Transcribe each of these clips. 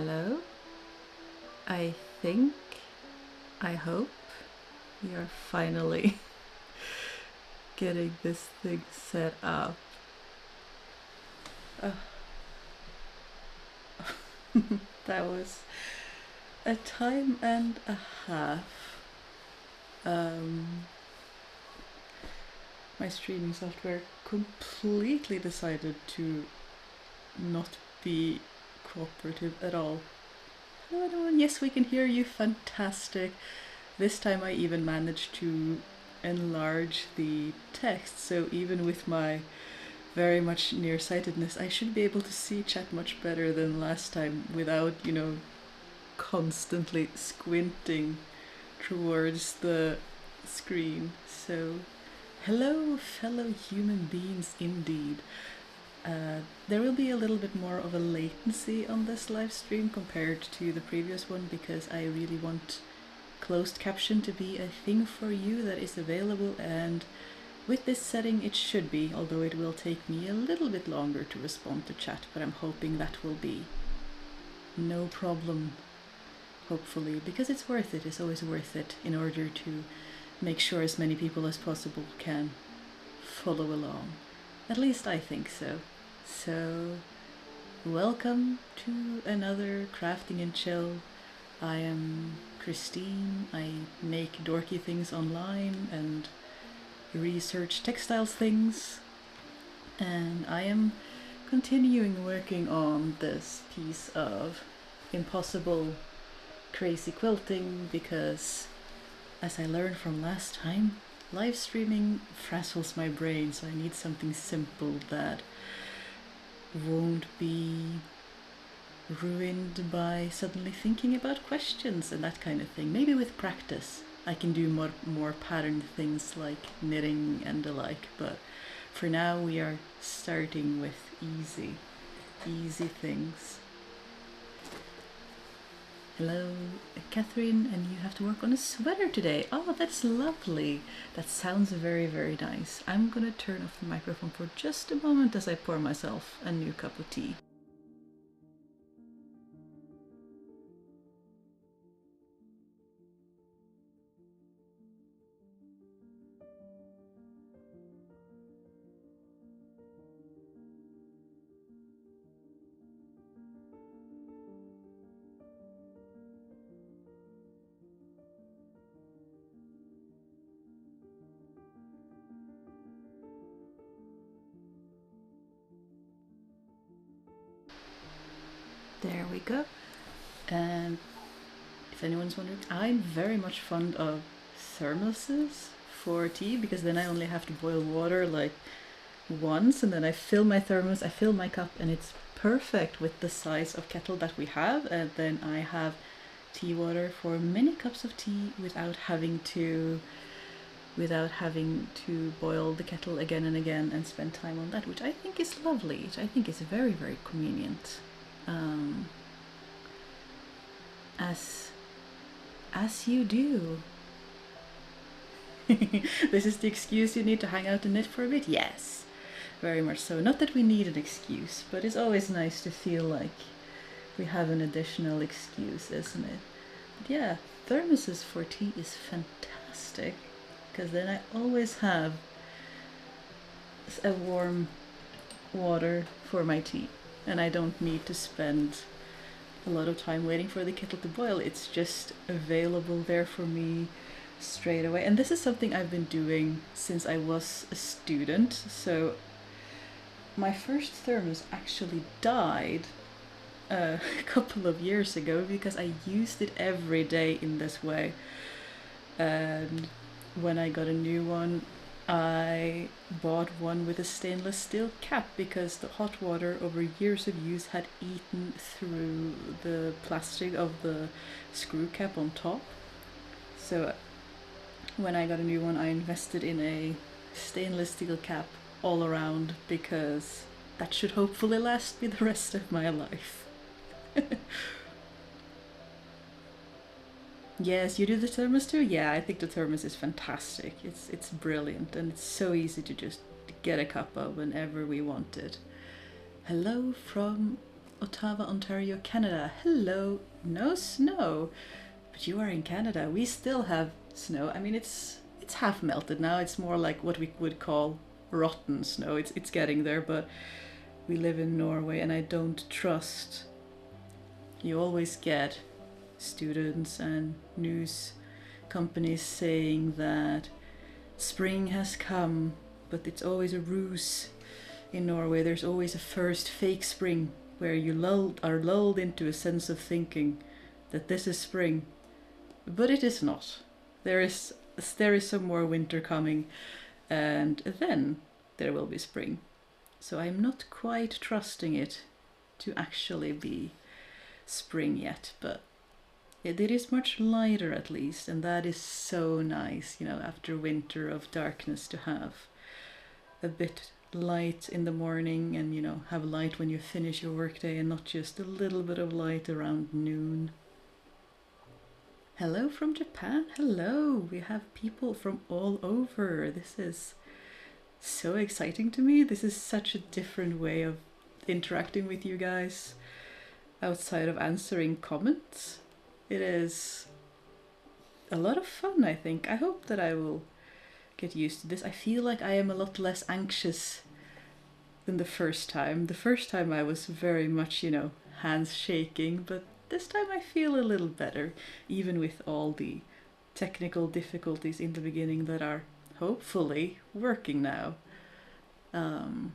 Hello. I think, I hope we are finally getting this thing set up. That was a time and a half. My streaming software completely decided to not be cooperative at all. Hello everyone, yes we can hear you, fantastic. This time I even managed to enlarge the text, so even with my very much nearsightedness I should be able to see chat much better than last time without, constantly squinting towards the screen. So hello fellow human beings indeed. There will be a little bit more of a latency on this live stream compared to the previous one because I really want closed caption to be a thing for you that is available, and with this setting it should be, although it will take me a little bit longer to respond to chat, but I'm hoping that will be no problem, hopefully, because it's worth it. It's always worth it in order to make sure as many people as possible can follow along. At least I think so. So, welcome to another Crafting and Chill. I am Kristine. I make dorky things online and research textiles things. And I am continuing working on this piece of impossible crazy quilting because, as I learned from last time, live streaming frazzles my brain, so I need something simple that won't be ruined by suddenly thinking about questions and that kind of thing. Maybe with practice I can do more patterned things like knitting and the like, but for now we are starting with easy things. Hello, Catherine, and you have to work on a sweater today. Oh, that's lovely. That sounds very, very nice. I'm gonna turn off the microphone for just a moment as I pour myself a new cup of tea. There we go. And if anyone's wondering, I'm very much fond of thermoses for tea because then I only have to boil water like once, and then I fill my thermos, I fill my cup, and it's perfect with the size of kettle that we have, and then I have tea water for many cups of tea without having to boil the kettle again and again and spend time on that, which I think is lovely, which I think is very, very convenient. As you do. This is the excuse you need to hang out and knit for a bit? Yes, very much so. Not that we need an excuse, but it's always nice to feel like we have an additional excuse, isn't it? But yeah, thermoses for tea is fantastic, because then I always have a warm water for my tea, and I don't need to spend a lot of time waiting for the kettle to boil. It's just available there for me straight away. And this is something I've been doing since I was a student. So my first thermos actually died a couple of years ago because I used it every day in this way. And when I got a new one, I bought one with a stainless steel cap because the hot water over years of use had eaten through the plastic of the screw cap on top. So when I got a new one, I invested in a stainless steel cap all around because that should hopefully last me the rest of my life. Yes, you do the thermos too? Yeah, I think the thermos is fantastic. It's brilliant, and it's so easy to just get a cup of whenever we want it. Hello from Ottawa, Ontario, Canada. Hello. No snow, but you are in Canada. We still have snow. I mean, it's half melted now. It's more like what we would call rotten snow. It's getting there, but we live in Norway, and I don't trust. You always get students and news companies saying that spring has come, but it's always a ruse. In Norway, there's always a first fake spring where you are lulled into a sense of thinking that this is spring, but it is not. There is some more winter coming, and then there will be spring. So I'm not quite trusting it to actually be spring yet, but it is much lighter at least, and that is so nice, after winter of darkness, to have a bit light in the morning and have light when you finish your workday and not just a little bit of light around noon. Hello from Japan. Hello. We have people from all over. This is so exciting to me. This is such a different way of interacting with you guys outside of answering comments. It is a lot of fun, I think. I hope that I will get used to this. I feel like I am a lot less anxious than the first time. The first time I was very much, hands shaking, but this time I feel a little better, even with all the technical difficulties in the beginning that are hopefully working now. In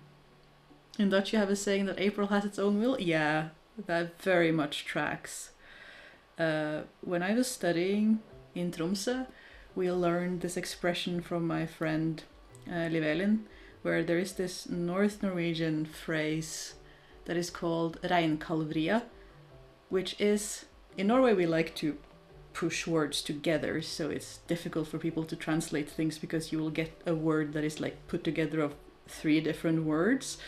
Dutch you have a saying that April has its own will. Yeah, that very much tracks. When I was studying in Tromsø, we learned this expression from my friend Livelin, where there is this North Norwegian phrase that is called reinkalvria, which is, in Norway we like to push words together, so it's difficult for people to translate things because you will get a word that is like put together of 3 different words.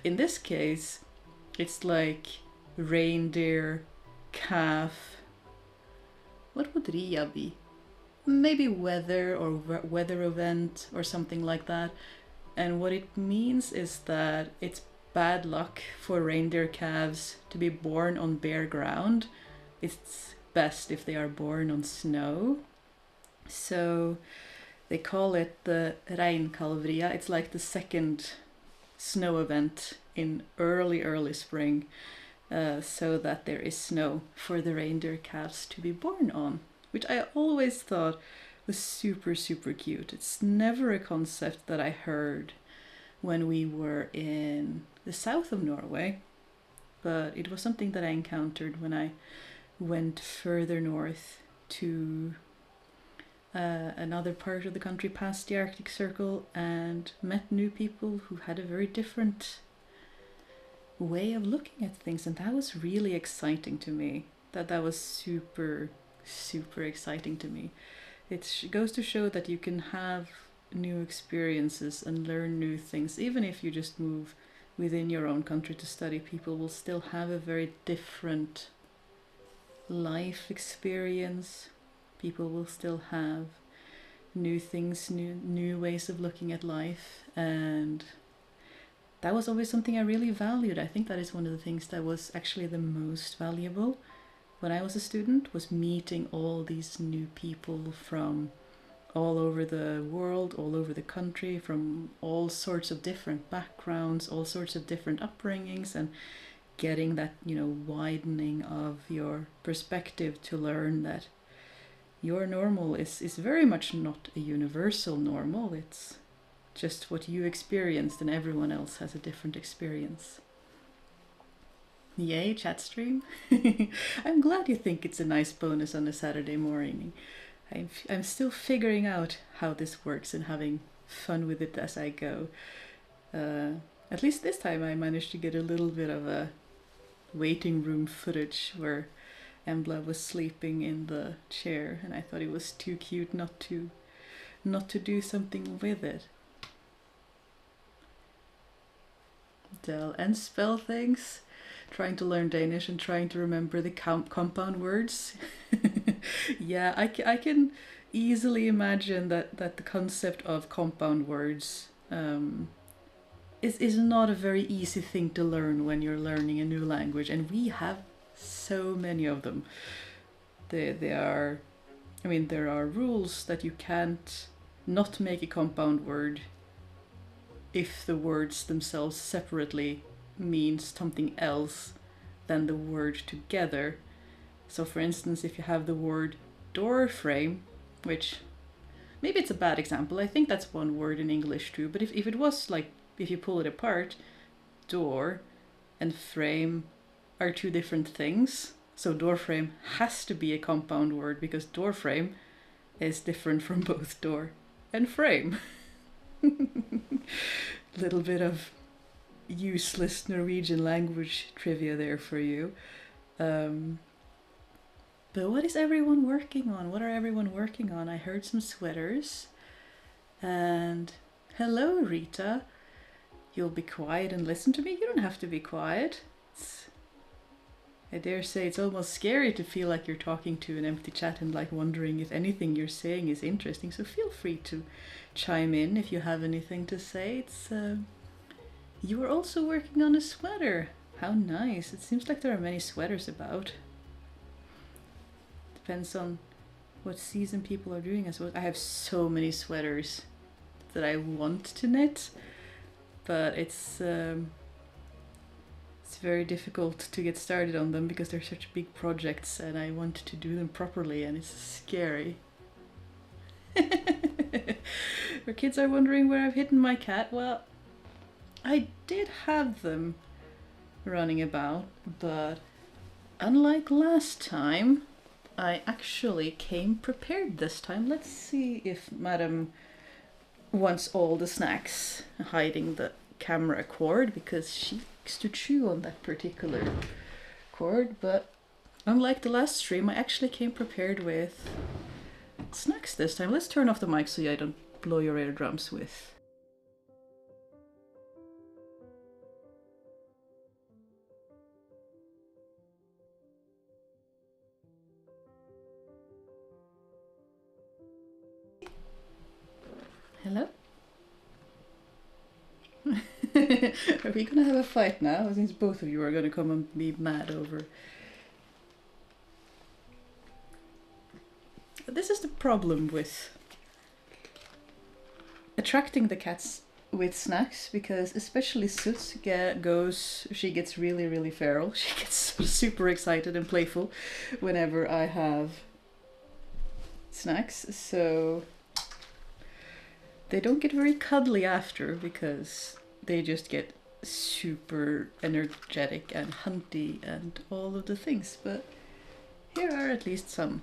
In this case, it's like reindeer, calf. What would ria be? Maybe weather or weather event or something like that. And what it means is that it's bad luck for reindeer calves to be born on bare ground. It's best if they are born on snow. So they call it the reinkalvria. It's like the second snow event in early spring, so that there is snow for the reindeer calves to be born on, which I always thought was super, super cute. It's never a concept that I heard when we were in the south of Norway, but it was something that I encountered when I went further north to another part of the country past the Arctic Circle and met new people who had a very different way of looking at things, and that was really exciting to me. That was super, super exciting to me. It goes to show that you can have new experiences and learn new things. Even if you just move within your own country to study, people will still have a very different life experience. People will still have new things, new ways of looking at life, and that was always something I really valued. I think that is one of the things that was actually the most valuable when I was a student, was meeting all these new people from all over the world, all over the country, from all sorts of different backgrounds, all sorts of different upbringings, and getting that, widening of your perspective to learn that your normal is very much not a universal normal. It's just what you experienced, and everyone else has a different experience. Yay, chat stream. I'm glad you think it's a nice bonus on a Saturday morning. I'm still figuring out how this works and having fun with it as I go. At least this time I managed to get a little bit of a waiting room footage where Embla was sleeping in the chair, and I thought it was too cute not to do something with it. Del and spell things. Trying to learn Danish and trying to remember the compound words. Yeah, I can easily imagine that the concept of compound words is not a very easy thing to learn when you're learning a new language, and we have so many of them. They are, I mean, there are rules that you can't not make a compound word if the words themselves separately mean something else than the word together. So for instance, if you have the word door frame, which maybe it's a bad example, I think that's one word in English too, but if it was like, if you pull it apart, door and frame are two different things. So door frame has to be a compound word because door frame is different from both door and frame. Little bit of useless Norwegian language trivia there for you. But what is everyone working on? What are everyone working on? I heard some sweaters. And hello, Rita. You'll be quiet and listen to me? You don't have to be quiet. I dare say it's almost scary to feel like you're talking to an empty chat and like wondering if anything you're saying is interesting. So feel free to chime in if you have anything to say. You are also working on a sweater. How nice. It seems like there are many sweaters about. Depends on what season people are doing as well. I have so many sweaters that I want to knit, but it's very difficult to get started on them because they're such big projects and I want to do them properly and it's scary. Our kids are wondering where I've hidden my cat. Well, I did have them running about, but unlike last time, I actually came prepared this time. Let's see if Madam wants all the snacks hiding the camera cord because she likes to chew on that particular cord. But unlike the last stream, I actually came prepared with snacks this time. Let's turn off the mic so I don't blow your eardrums with. Hello? Are we gonna have a fight now? Since both of you are gonna come and be mad over. This is the problem with attracting the cats with snacks, because especially Soot she gets really feral. She gets super excited and playful whenever I have snacks, so they don't get very cuddly after because they just get super energetic and hunty and all of the things. But here are at least some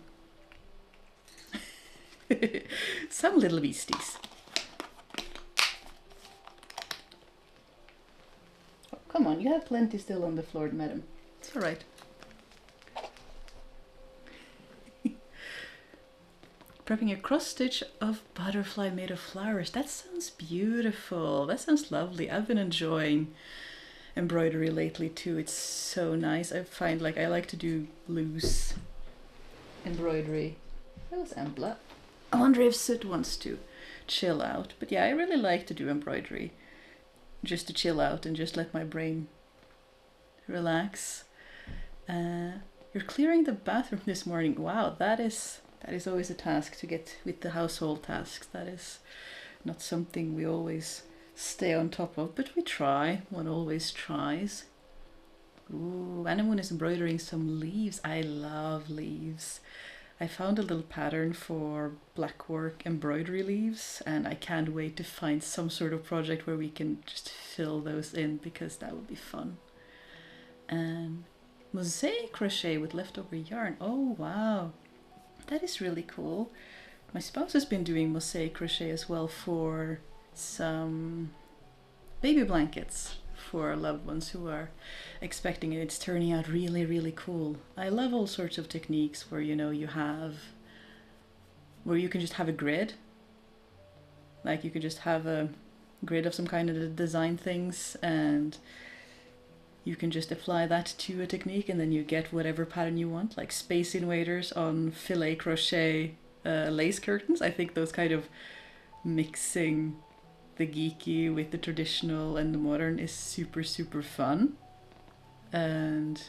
some little beasties. Oh, come on, you have plenty still on the floor, madam. It's all right. Prepping a cross stitch of butterfly made of flowers. That sounds beautiful. That sounds lovely. I've been enjoying embroidery lately too. It's so nice. I find like I like to do loose embroidery. That was Embla. I wonder if Soot wants to chill out. But yeah, I really like to do embroidery. Just to chill out and just let my brain relax. You're clearing the bathroom this morning. Wow, that is always a task to get with the household tasks. That is not something we always stay on top of, but we try. One always tries. Ooh, Anemone is embroidering some leaves. I love leaves. I found a little pattern for Blackwork embroidery leaves, and I can't wait to find some sort of project where we can just fill those in, because that would be fun. And mosaic crochet with leftover yarn. Oh wow, that is really cool. My spouse has been doing mosaic crochet as well for some baby blankets for loved ones who are expecting it. It's turning out really cool. I love all sorts of techniques where, you know, where you can just have a grid. Like you could just have a grid of some kind of design things, and you can just apply that to a technique and then you get whatever pattern you want, like Space Invaders on filet crochet lace curtains. I think those kind of mixing the geeky with the traditional and the modern is super, super fun. And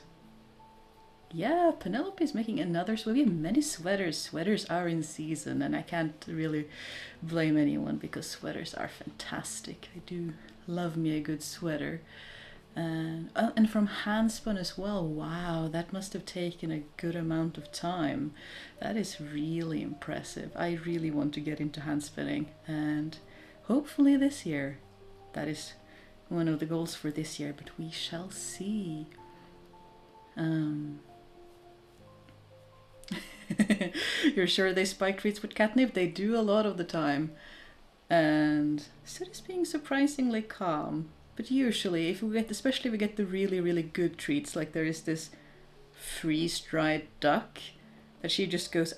yeah, Penelope is making another sweater. We have many sweaters. Sweaters are in season, and I can't really blame anyone because sweaters are fantastic. I do love me a good sweater. And from Handspun as well. Wow, that must have taken a good amount of time. That is really impressive. I really want to get into hand spinning, and hopefully this year. That is one of the goals for this year, but we shall see. You're sure they spike treats with catnip? They do a lot of the time. And Sid is being surprisingly calm. But usually, if we get, especially if we get the really, really good treats, like there is this freeze-dried duck that she just goes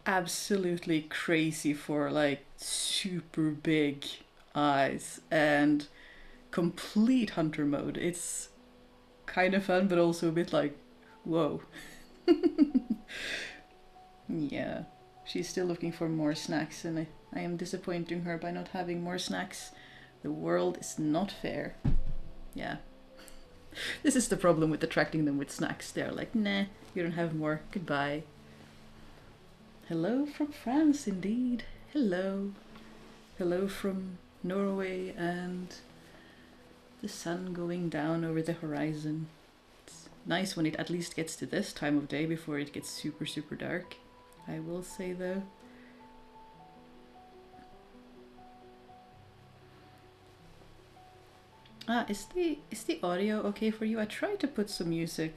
absolutely crazy for, like super big eyes and complete hunter mode. It's kind of fun, but also a bit like, whoa. Yeah, she's still looking for more snacks, and I am disappointing her by not having more snacks. The world is not fair. Yeah. This is the problem with attracting them with snacks. They're like, nah, you don't have more. Goodbye. Hello from France, indeed. Hello. Hello from Norway and the sun going down over the horizon. It's nice when it at least gets to this time of day before it gets super, super dark. I will say though. Is the audio okay for you? I tried to put some music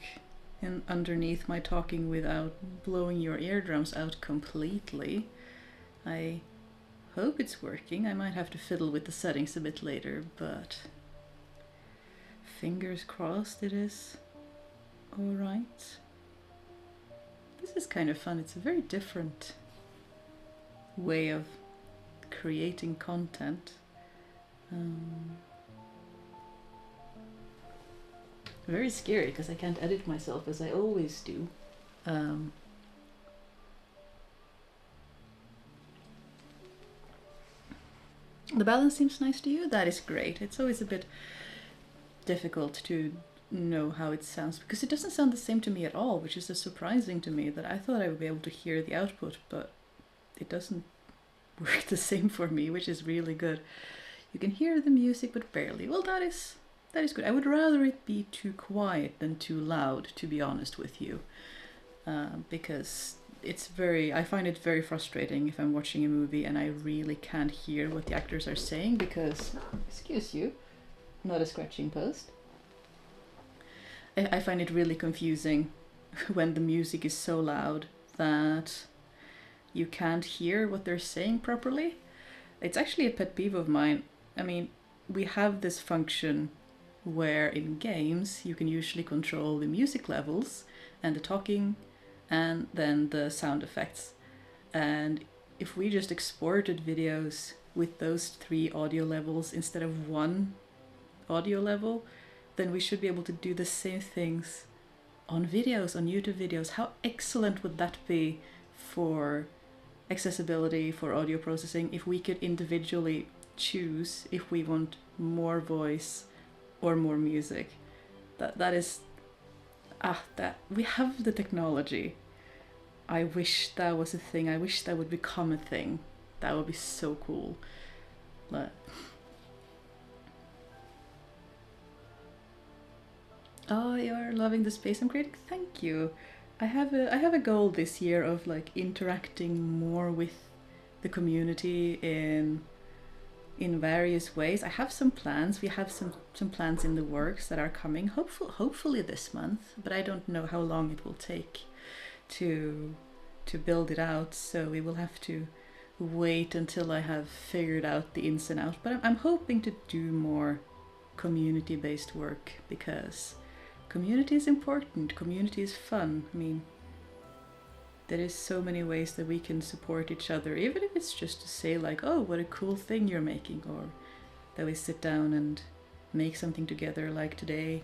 in underneath my talking without blowing your eardrums out completely. I hope it's working. I might have to fiddle with the settings a bit later, but fingers crossed it is alright. This is kind of fun. It's a very different way of creating content. Very scary because I can't edit myself as I always do. The balance seems nice to you? That is great. It's always a bit difficult to know how it sounds because it doesn't sound the same to me at all, which is surprising to me. That I thought I would be able to hear the output, but it doesn't work the same for me, which is really good. You can hear the music but barely. Well, that is good. I would rather it be too quiet than too loud, to be honest with you, because I find it very frustrating if I'm watching a movie and I really can't hear what the actors are saying because, excuse you, not a scratching post. I find it really confusing when the music is so loud that you can't hear what they're saying properly. It's actually a pet peeve of mine. I mean, we have this function where in games you can usually control the music levels and the talking and then the sound effects. And if we just exported videos with those 3 audio levels instead of 1 audio level, then we should be able to do the same things on videos, on YouTube videos. How excellent would that be for accessibility, for audio processing, if we could individually choose if we want more voice or more music. That is that we have the technology. I wish that was a thing. I wish that would become a thing. That would be so cool. But oh, you're loving the space I'm creating. Thank you. I have a goal this year of like interacting more with the community in various ways. I have some plans. We have some plans in the works that are coming. Hopefully this month, but I don't know how long it will take to build it out. So we will have to wait until I have figured out the ins and outs. But I'm hoping to do more community-based work because community is important. Community is fun. I mean, there is so many ways that we can support each other, even if it's just to say like, oh, what a cool thing you're making, or that we sit down and make something together like today.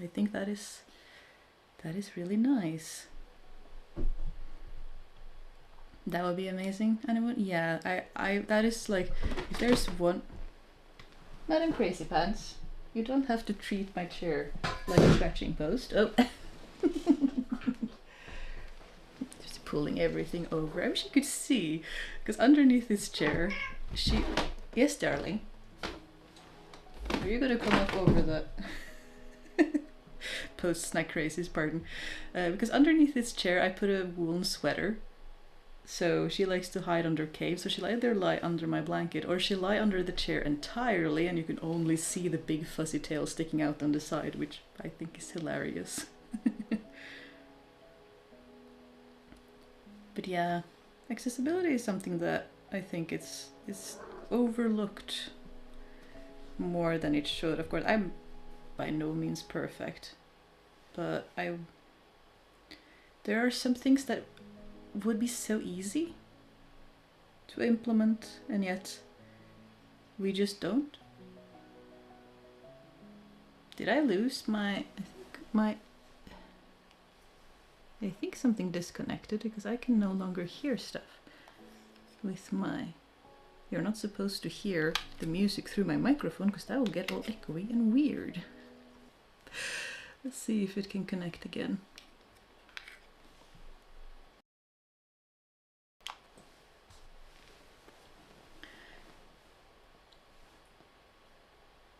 I think that is really nice. That would be amazing. Anyone? Yeah, that is like, if there's one. Madam Crazy Pants, you don't have to treat my chair like a scratching post. Oh. Just pulling everything over. I wish you could see, because underneath this chair, she. Yes, darling. Are you gonna come up over the post-snack crazies, pardon? Because underneath this chair I put a woolen sweater. So she likes to hide under caves, so she'll either lie under my blanket or she'll lie under the chair entirely and you can only see the big fuzzy tail sticking out on the side, which I think is hilarious. But yeah, accessibility is something that I think is overlooked more than it should. Of course, I'm by no means perfect, but there are some things that would be so easy to implement, and yet we just don't. Did I lose I think something disconnected, because I can no longer hear stuff with my... You're not supposed to hear the music through my microphone because that will get all echoey and weird. Let's see if it can connect again.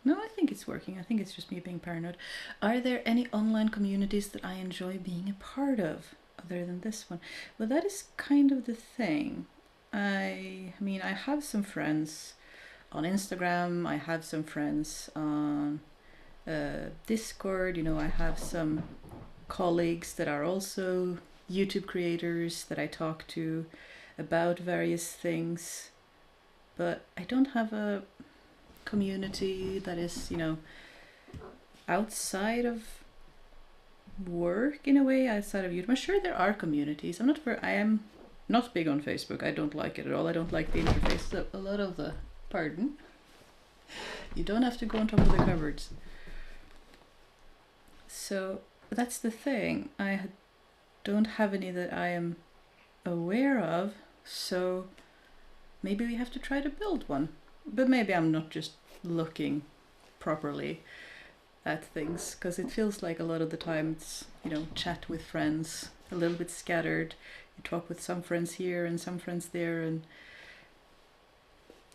No, I think it's working. I think it's just me being paranoid. Are there any online communities that I enjoy being a part of other than this one? Well, that is kind of the thing. I mean, I have some friends on Instagram. I have some friends on Discord. You know, I have some colleagues that are also YouTube creators that I talk to about various things. But I don't have a community that is, you know, outside of work in a way, outside of YouTube. I'm sure there are communities. I am not big on Facebook. I don't like it at all. I don't like the interface. So a lot of the... Pardon? You don't have to go on top of the cupboards. So that's the thing. I don't have any that I am aware of. So maybe we have to try to build one. But maybe I'm not just looking properly at things, because it feels like a lot of the time it's, you know, chat with friends, a little bit scattered. You talk with some friends here and some friends there, and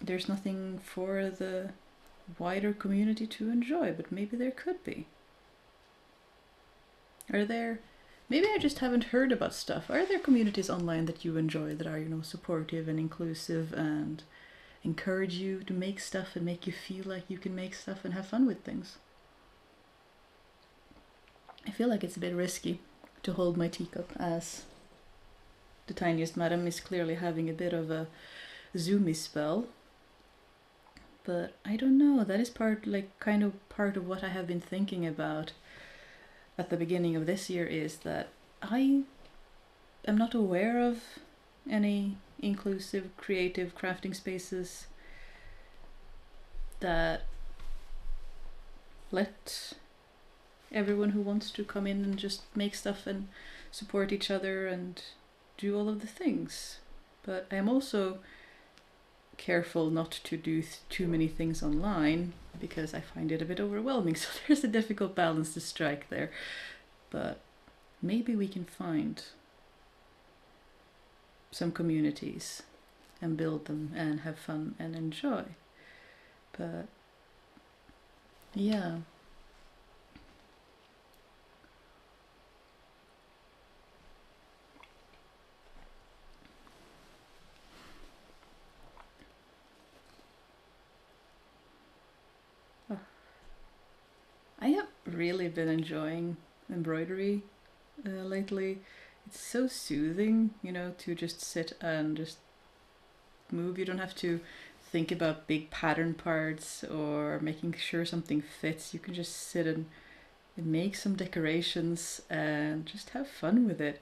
there's nothing for the wider community to enjoy, but maybe there could be. Are there... Maybe I just haven't heard about stuff. Are there communities online that you enjoy that are, you know, supportive and inclusive and encourage you to make stuff and make you feel like you can make stuff and have fun with things? I feel like it's a bit risky to hold my teacup, as the tiniest madam is clearly having a bit of a zoomy spell. But I don't know, that is kind of part of what I have been thinking about at the beginning of this year, is that I am not aware of any inclusive, creative crafting spaces that let everyone who wants to come in and just make stuff and support each other and do all of the things. But I'm also careful not to do too many things online, because I find it a bit overwhelming. So there's a difficult balance to strike there. But maybe we can find some communities and build them and have fun and enjoy. But yeah. I have really been enjoying embroidery lately. It's so soothing, you know, to just sit and just move. You don't have to think about big pattern parts or making sure something fits. You can just sit and make some decorations and just have fun with it.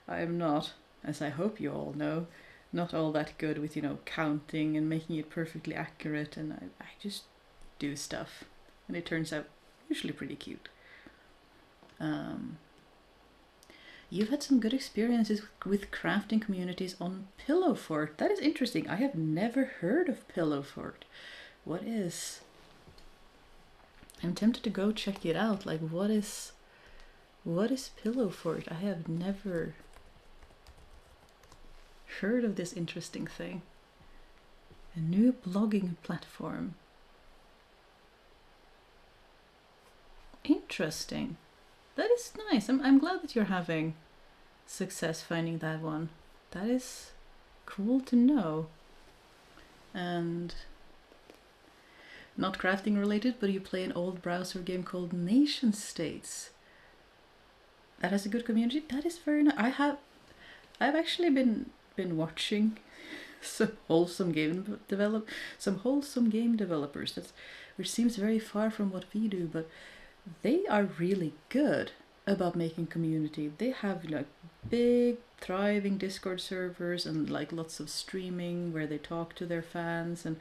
I am not, as I hope you all know, not all that good with, you know, counting and making it perfectly accurate, and I just do stuff and it turns out usually pretty cute. You've had some good experiences with crafting communities on Pillow Fort. That is interesting. I have never heard of Pillow Fort. What is... I'm tempted to go check it out. Like, what is Pillow Fort? I have never heard of this interesting thing. A new blogging platform. Interesting. That is nice. I'm glad that you're having success finding that one. That is cool to know. And not crafting related, but you play an old browser game called Nation States. That has a good community. That is very nice. I've actually been watching some wholesome game developers. Which seems very far from what we do, but they are really good about making community. They have like big thriving Discord servers and like lots of streaming where they talk to their fans and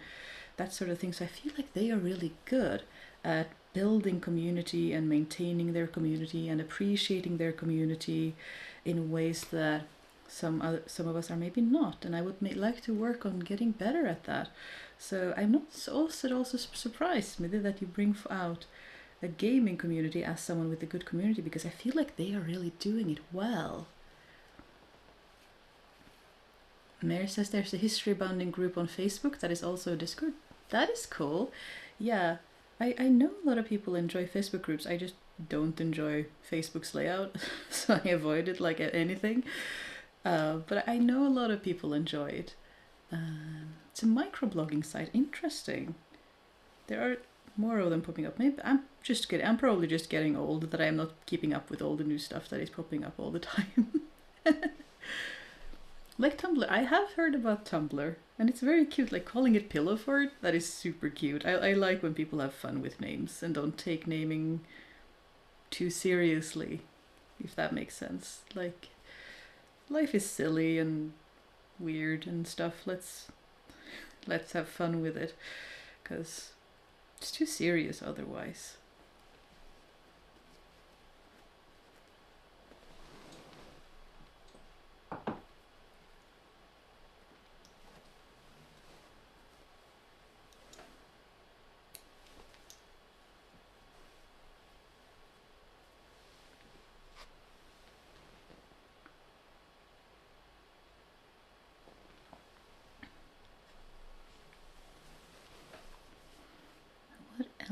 that sort of thing. So I feel like they are really good at building community and maintaining their community and appreciating their community in ways that some of us are maybe not. And I would like to work on getting better at that. So I'm not also surprised, maybe, that you bring out a gaming community as someone with a good community, because I feel like they are really doing it well. Mary says there's a history bonding group on Facebook that is also a Discord. That is cool. Yeah, I know a lot of people enjoy Facebook groups. I just don't enjoy Facebook's layout, so I avoid it like anything. But I know a lot of people enjoy it. It's a microblogging site. Interesting. There are more of them popping up. Maybe I'm probably just getting old that I'm not keeping up with all the new stuff that is popping up all the time. Like Tumblr. I have heard about Tumblr, and it's very cute. Like calling it Pillow Fort, that is super cute. I like when people have fun with names and don't take naming too seriously, if that makes sense. Like, life is silly and weird and stuff. Let's have fun with it, because it's too serious otherwise.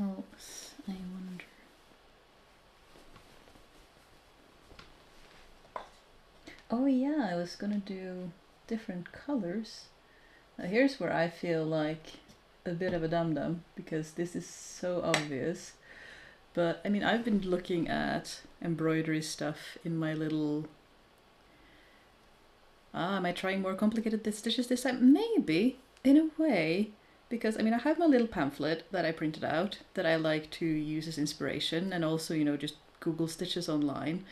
Else, I wonder. Oh yeah, I was gonna do different colors. Now here's where I feel like a bit of a dum-dum, because this is so obvious. But I mean, I've been looking at embroidery stuff in my little... am I trying more complicated stitches this time? Maybe, in a way. Because, I mean, I have my little pamphlet that I printed out that I like to use as inspiration, and also, you know, just Google stitches online.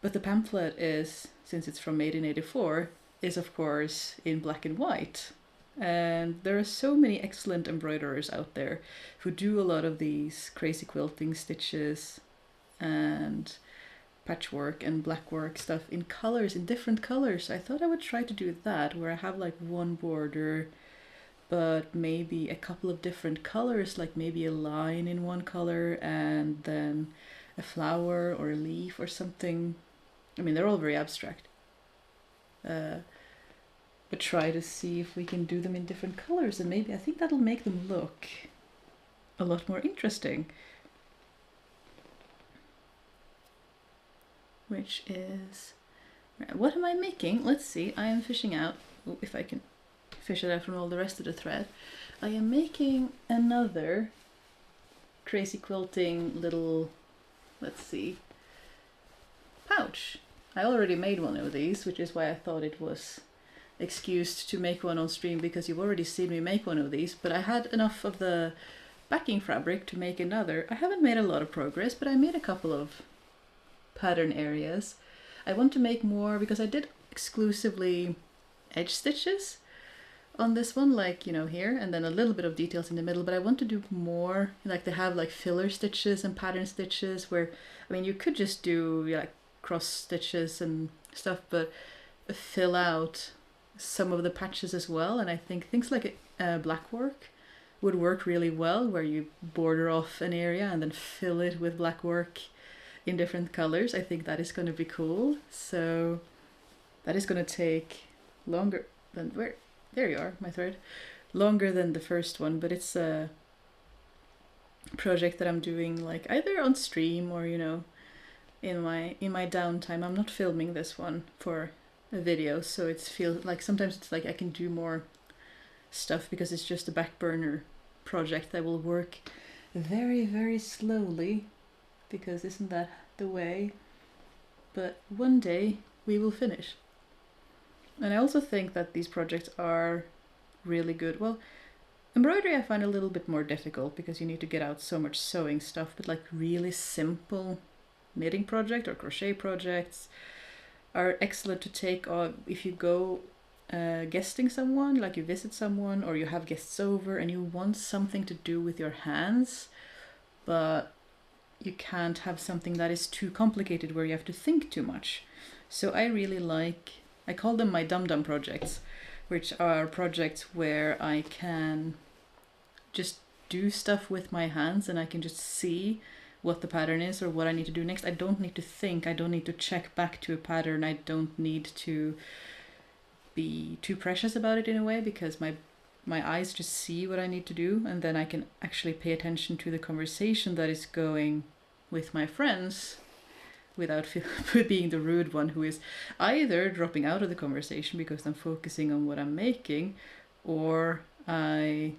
But the pamphlet is, since it's from 1884, is of course in black and white. And there are so many excellent embroiderers out there who do a lot of these crazy quilting stitches and patchwork and blackwork stuff in colors, in different colors. So I thought I would try to do that, where I have like one border, but maybe a couple of different colors, like maybe a line in one color and then a flower or a leaf or something. I mean, they're all very abstract. But try to see if we can do them in different colors, and maybe I think that'll make them look a lot more interesting. Which is... what am I making? Let's see. I am fishing out, if I can fish it out from all the rest of the thread. I am making another crazy quilting little, let's see, pouch. I already made one of these, which is why I thought it was excused to make one on stream, because you've already seen me make one of these, but I had enough of the backing fabric to make another. I haven't made a lot of progress, but I made a couple of pattern areas. I want to make more, because I did exclusively edge stitches on this one, like, you know, here, and then a little bit of details in the middle, but I want to do more, like they have like filler stitches and pattern stitches where, I mean, you could just do like cross stitches and stuff, but fill out some of the patches as well. And I think things like Blackwork would work really well, where you border off an area and then fill it with Blackwork in different colors. I think that is going to be cool. So that is going to take longer than there you are, my thread. Longer than the first one, but it's a project that I'm doing like either on stream or, you know, in my downtime. I'm not filming this one for a video, so it feels like sometimes it's like I can do more stuff because it's just a back burner project that will work very, very slowly, because isn't that the way? But one day we will finish. And I also think that these projects are really good. Well, embroidery I find a little bit more difficult because you need to get out so much sewing stuff, but like really simple knitting project or crochet projects are excellent to take on if you go guesting someone, like you visit someone or you have guests over and you want something to do with your hands, but you can't have something that is too complicated where you have to think too much. So I really like, I call them my dum-dum projects, which are projects where I can just do stuff with my hands and I can just see what the pattern is or what I need to do next. I don't need to think, I don't need to check back to a pattern, I don't need to be too precious about it in a way, because my eyes just see what I need to do, and then I can actually pay attention to the conversation that is going with my friends without being the rude one who is either dropping out of the conversation because I'm focusing on what I'm making, or I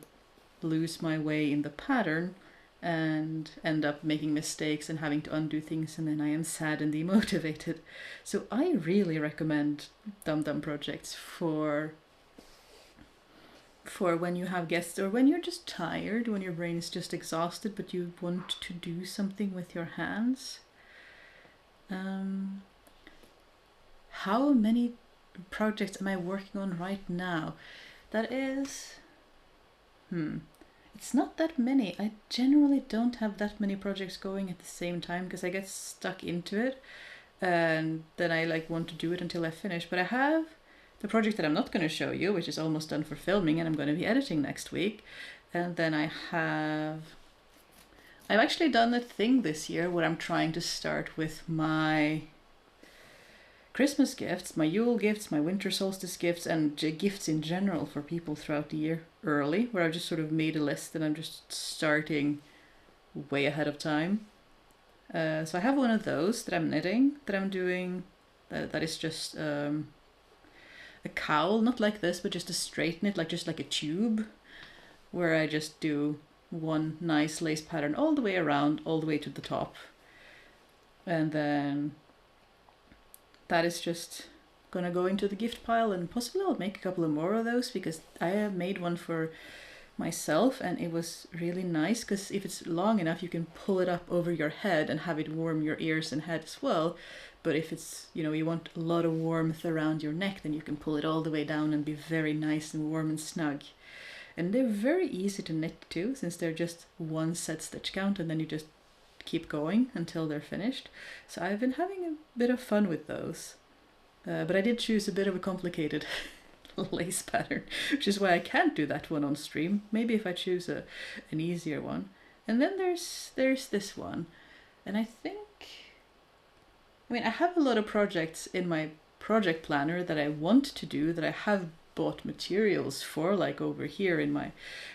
lose my way in the pattern and end up making mistakes and having to undo things, and then I am sad and demotivated. So I really recommend dum-dum projects for when you have guests or when you're just tired, when your brain is just exhausted but you want to do something with your hands. How many projects am I working on right now? That is... It's not that many. I generally don't have that many projects going at the same time because I get stuck into it and then I like want to do it until I finish. But I have the project that I'm not going to show you, which is almost done for filming and I'm going to be editing next week. And then I've actually done a thing this year where I'm trying to start with my Christmas gifts, my Yule gifts, my winter solstice gifts, and gifts in general for people throughout the year early, where I've just sort of made a list and I'm just starting way ahead of time. So I have one of those that I'm knitting, that I'm doing, that is just a cowl, not like this, but just a straight knit, like just like a tube, where I just do one nice lace pattern all the way around, all the way to the top. And then that is just gonna go into the gift pile, and possibly I'll make a couple of more of those because I have made one for myself and it was really nice, because if it's long enough you can pull it up over your head and have it warm your ears and head as well. But if it's, you know, you want a lot of warmth around your neck, then you can pull it all the way down and be very nice and warm and snug. And they're very easy to knit too, since they're just one set stitch count and then you just keep going until they're finished. So I've been having a bit of fun with those. But I did choose a bit of a complicated lace pattern, which is why I can't do that one on stream. Maybe if I choose an easier one. And then there's this one. And I have a lot of projects in my project planner that I want to do, that I have bought materials for, like over here in my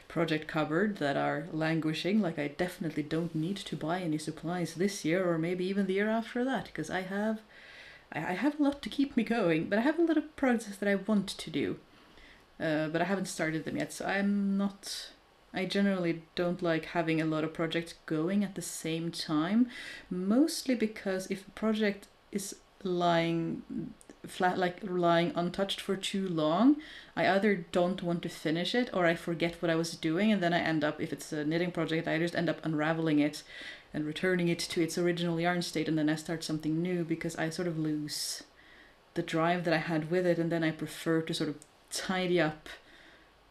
project cupboard, that are languishing. Like I definitely don't need to buy any supplies this year, or maybe even the year after that, because I have a lot to keep me going, but I have a lot of projects that I want to do, but I haven't started them yet. So I generally don't like having a lot of projects going at the same time, mostly because if a project is lying flat, like lying untouched for too long, I either don't want to finish it or I forget what I was doing, and then I end up, if it's a knitting project, I just end up unraveling it and returning it to its original yarn state, and then I start something new because I sort of lose the drive that I had with it, and then I prefer to sort of tidy up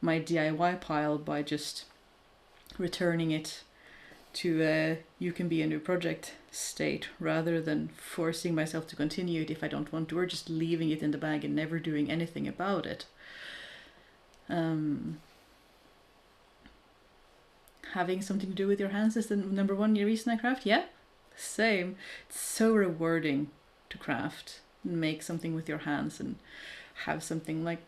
my DIY pile by just returning it to you can be a new project state, rather than forcing myself to continue it if I don't want to, or just leaving it in the bag and never doing anything about it. Having something to do with your hands is the number one reason I craft. Yeah, same. It's so rewarding to craft and make something with your hands and have something like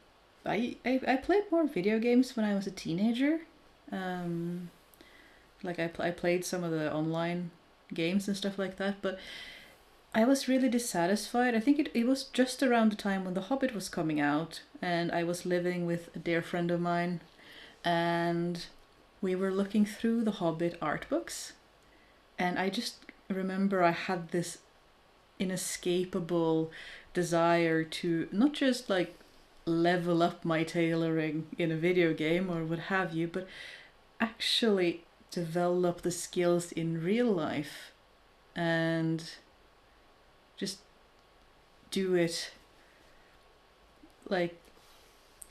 I played more video games when I was a teenager. Like I played some of the online games and stuff like that, but I was really dissatisfied. I think it was just around the time when The Hobbit was coming out, and I was living with a dear friend of mine, and we were looking through the Hobbit art books, and I just remember I had this inescapable desire to not just like level up my tailoring in a video game or what have you, but actually develop the skills in real life and just do it. Like,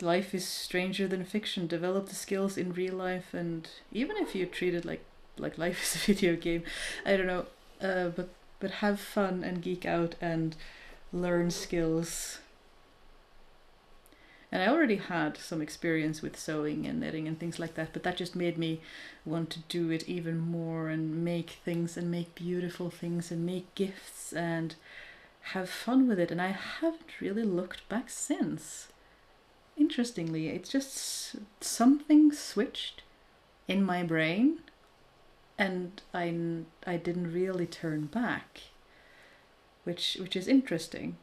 life is stranger than fiction. Develop the skills in real life, and even if you treat it like life is a video game, I don't know, but have fun and geek out and learn skills. And I already had some experience with sewing and knitting and things like that, but that just made me want to do it even more and make things and make beautiful things and make gifts and have fun with it. And I haven't really looked back since. Interestingly, it's just something switched in my brain, and I didn't really turn back, which is interesting.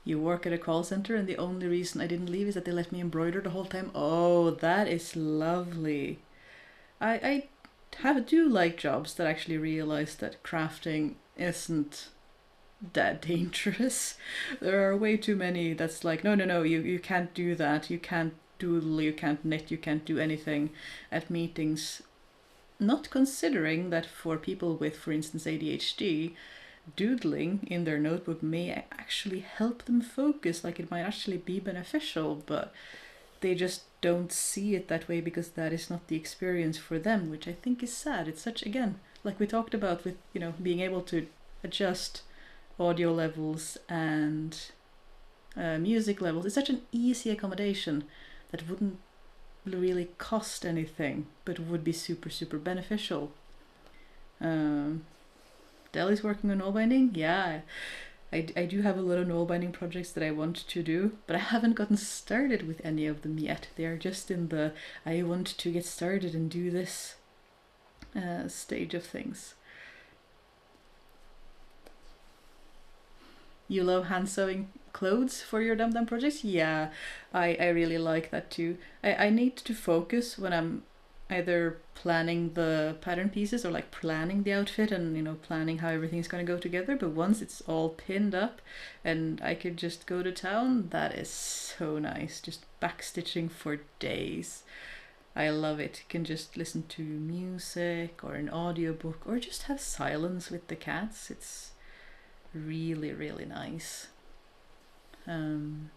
You work at a call center, and the only reason I didn't leave is that they let me embroider the whole time. Oh, that is lovely. I do like jobs that actually realize that crafting isn't that dangerous. There are way too many that's like, no, you can't do that. You can't doodle, you can't knit, you can't do anything at meetings. Not considering that for people with, for instance, ADHD, doodling in their notebook may actually help them focus, like it might actually be beneficial, but they just don't see it that way because that is not the experience for them, which I think is sad. It's such, again, like we talked about with, being able to adjust audio levels and music levels. It's such an easy accommodation that wouldn't really cost anything, but would be super, super beneficial. Deli's working on knoll binding. Yeah, I do have a lot of knoll binding projects that I want to do, but I haven't gotten started with any of them yet. They are just in the I want to get started and do this stage of things. You love hand sewing clothes for your Dum Dum projects? Yeah, I really like that too. I need to focus when I'm either planning the pattern pieces or like planning the outfit and planning how everything's going to go together, but once it's all pinned up and I could just go to town, that is so nice. Just backstitching for days. I love it. You can just listen to music or an audiobook or just have silence with the cats. It's really, really nice. In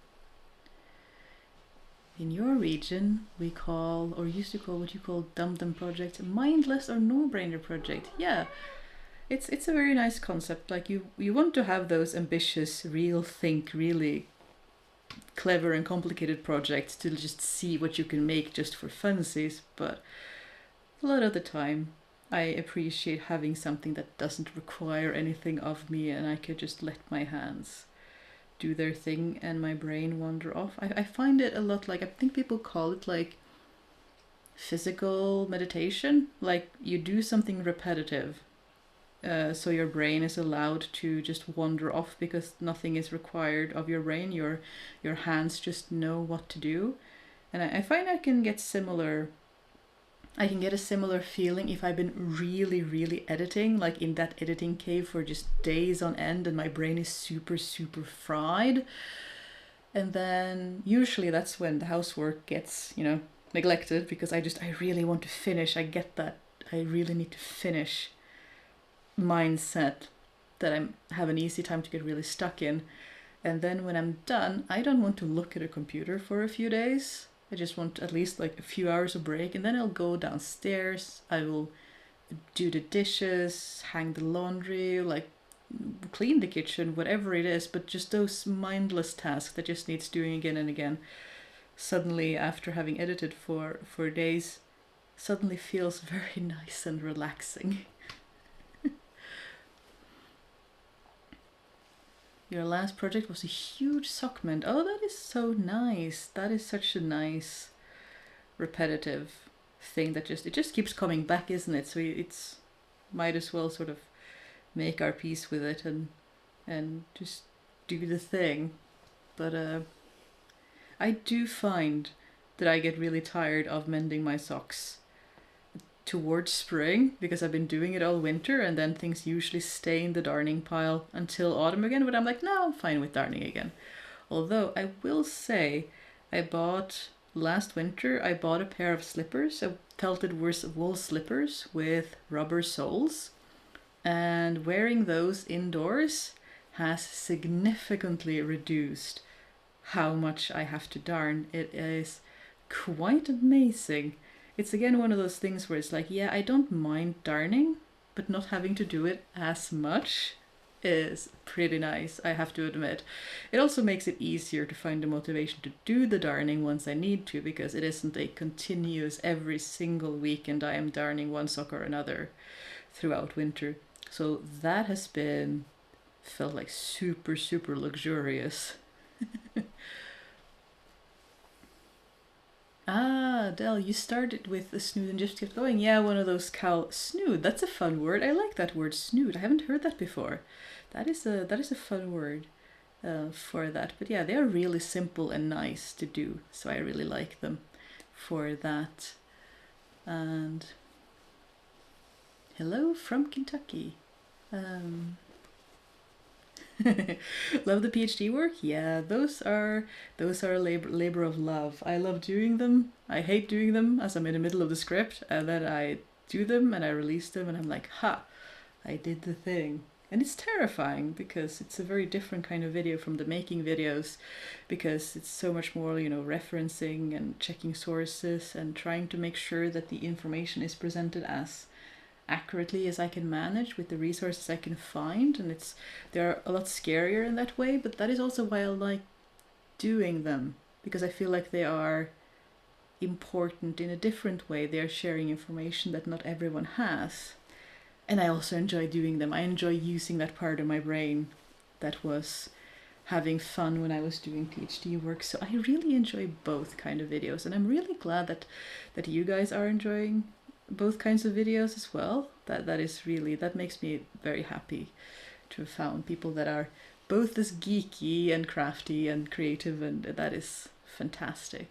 your region, we call, or used to call, what you call Dum Dum project, Mindless or No-Brainer project. Yeah, it's a very nice concept. Like you want to have those ambitious, really clever and complicated projects to just see what you can make just for funsies, but a lot of the time I appreciate having something that doesn't require anything of me and I could just let my hands do their thing and my brain wander off. I find it a lot like, I think people call it like physical meditation. Like you do something repetitive, so your brain is allowed to just wander off because nothing is required of your brain. Your hands just know what to do. And I find I can get a similar feeling if I've been really editing, like in that editing cave for just days on end and my brain is super, super fried. And then usually that's when the housework gets, neglected because I really want to finish. I get that. I really need to finish mindset that I have an easy time to get really stuck in. And then when I'm done, I don't want to look at a computer for a few days. I just want at least like a few hours of break, and then I'll go downstairs. I will do the dishes, hang the laundry, like clean the kitchen, whatever it is, but just those mindless tasks that just needs doing again and again. Suddenly, after having edited for days, suddenly feels very nice and relaxing. Your last project was a huge sock mend. Oh, that is so nice. That is such a nice repetitive thing that it just keeps coming back, isn't it? So it's might as well sort of make our peace with it and just do the thing. But I do find that I get really tired of mending my socks towards spring because I've been doing it all winter, and then things usually stay in the darning pile until autumn again, but I'm like, no, I'm fine with darning again. Although I will say last winter I bought a pair of slippers, felted wool slippers with rubber soles, and wearing those indoors has significantly reduced how much I have to darn. It is quite amazing. It's again one of those things where it's like, yeah, I don't mind darning, but not having to do it as much is pretty nice, I have to admit. It also makes it easier to find the motivation to do the darning once I need to, because it isn't a continuous every single weekend I am darning one sock or another throughout winter. So that has felt like super, super luxurious. Ah, Del, you started with the snood and just kept going. Yeah, one of those snood. That's a fun word. I like that word, snood. I haven't heard that before. That is a fun word for that. But yeah, they are really simple and nice to do, so I really like them for that. And hello from Kentucky. Love the PhD work? Yeah, those are labor of love. I love doing them. I hate doing them as I'm in the middle of the script, and then I do them and I release them and I'm like, ha, I did the thing. And it's terrifying because it's a very different kind of video from the making videos, because it's so much more, referencing and checking sources and trying to make sure that the information is presented as accurately as I can manage with the resources I can find, and they're a lot scarier in that way, but that is also why I like doing them, because I feel like they are important in a different way. They are sharing information that not everyone has, and I also enjoy doing them. I enjoy using that part of my brain that was having fun when I was doing PhD work, so I really enjoy both kind of videos, and I'm really glad that you guys are enjoying both kinds of videos as well. That makes me very happy to have found people that are both as geeky and crafty and creative, and that is fantastic.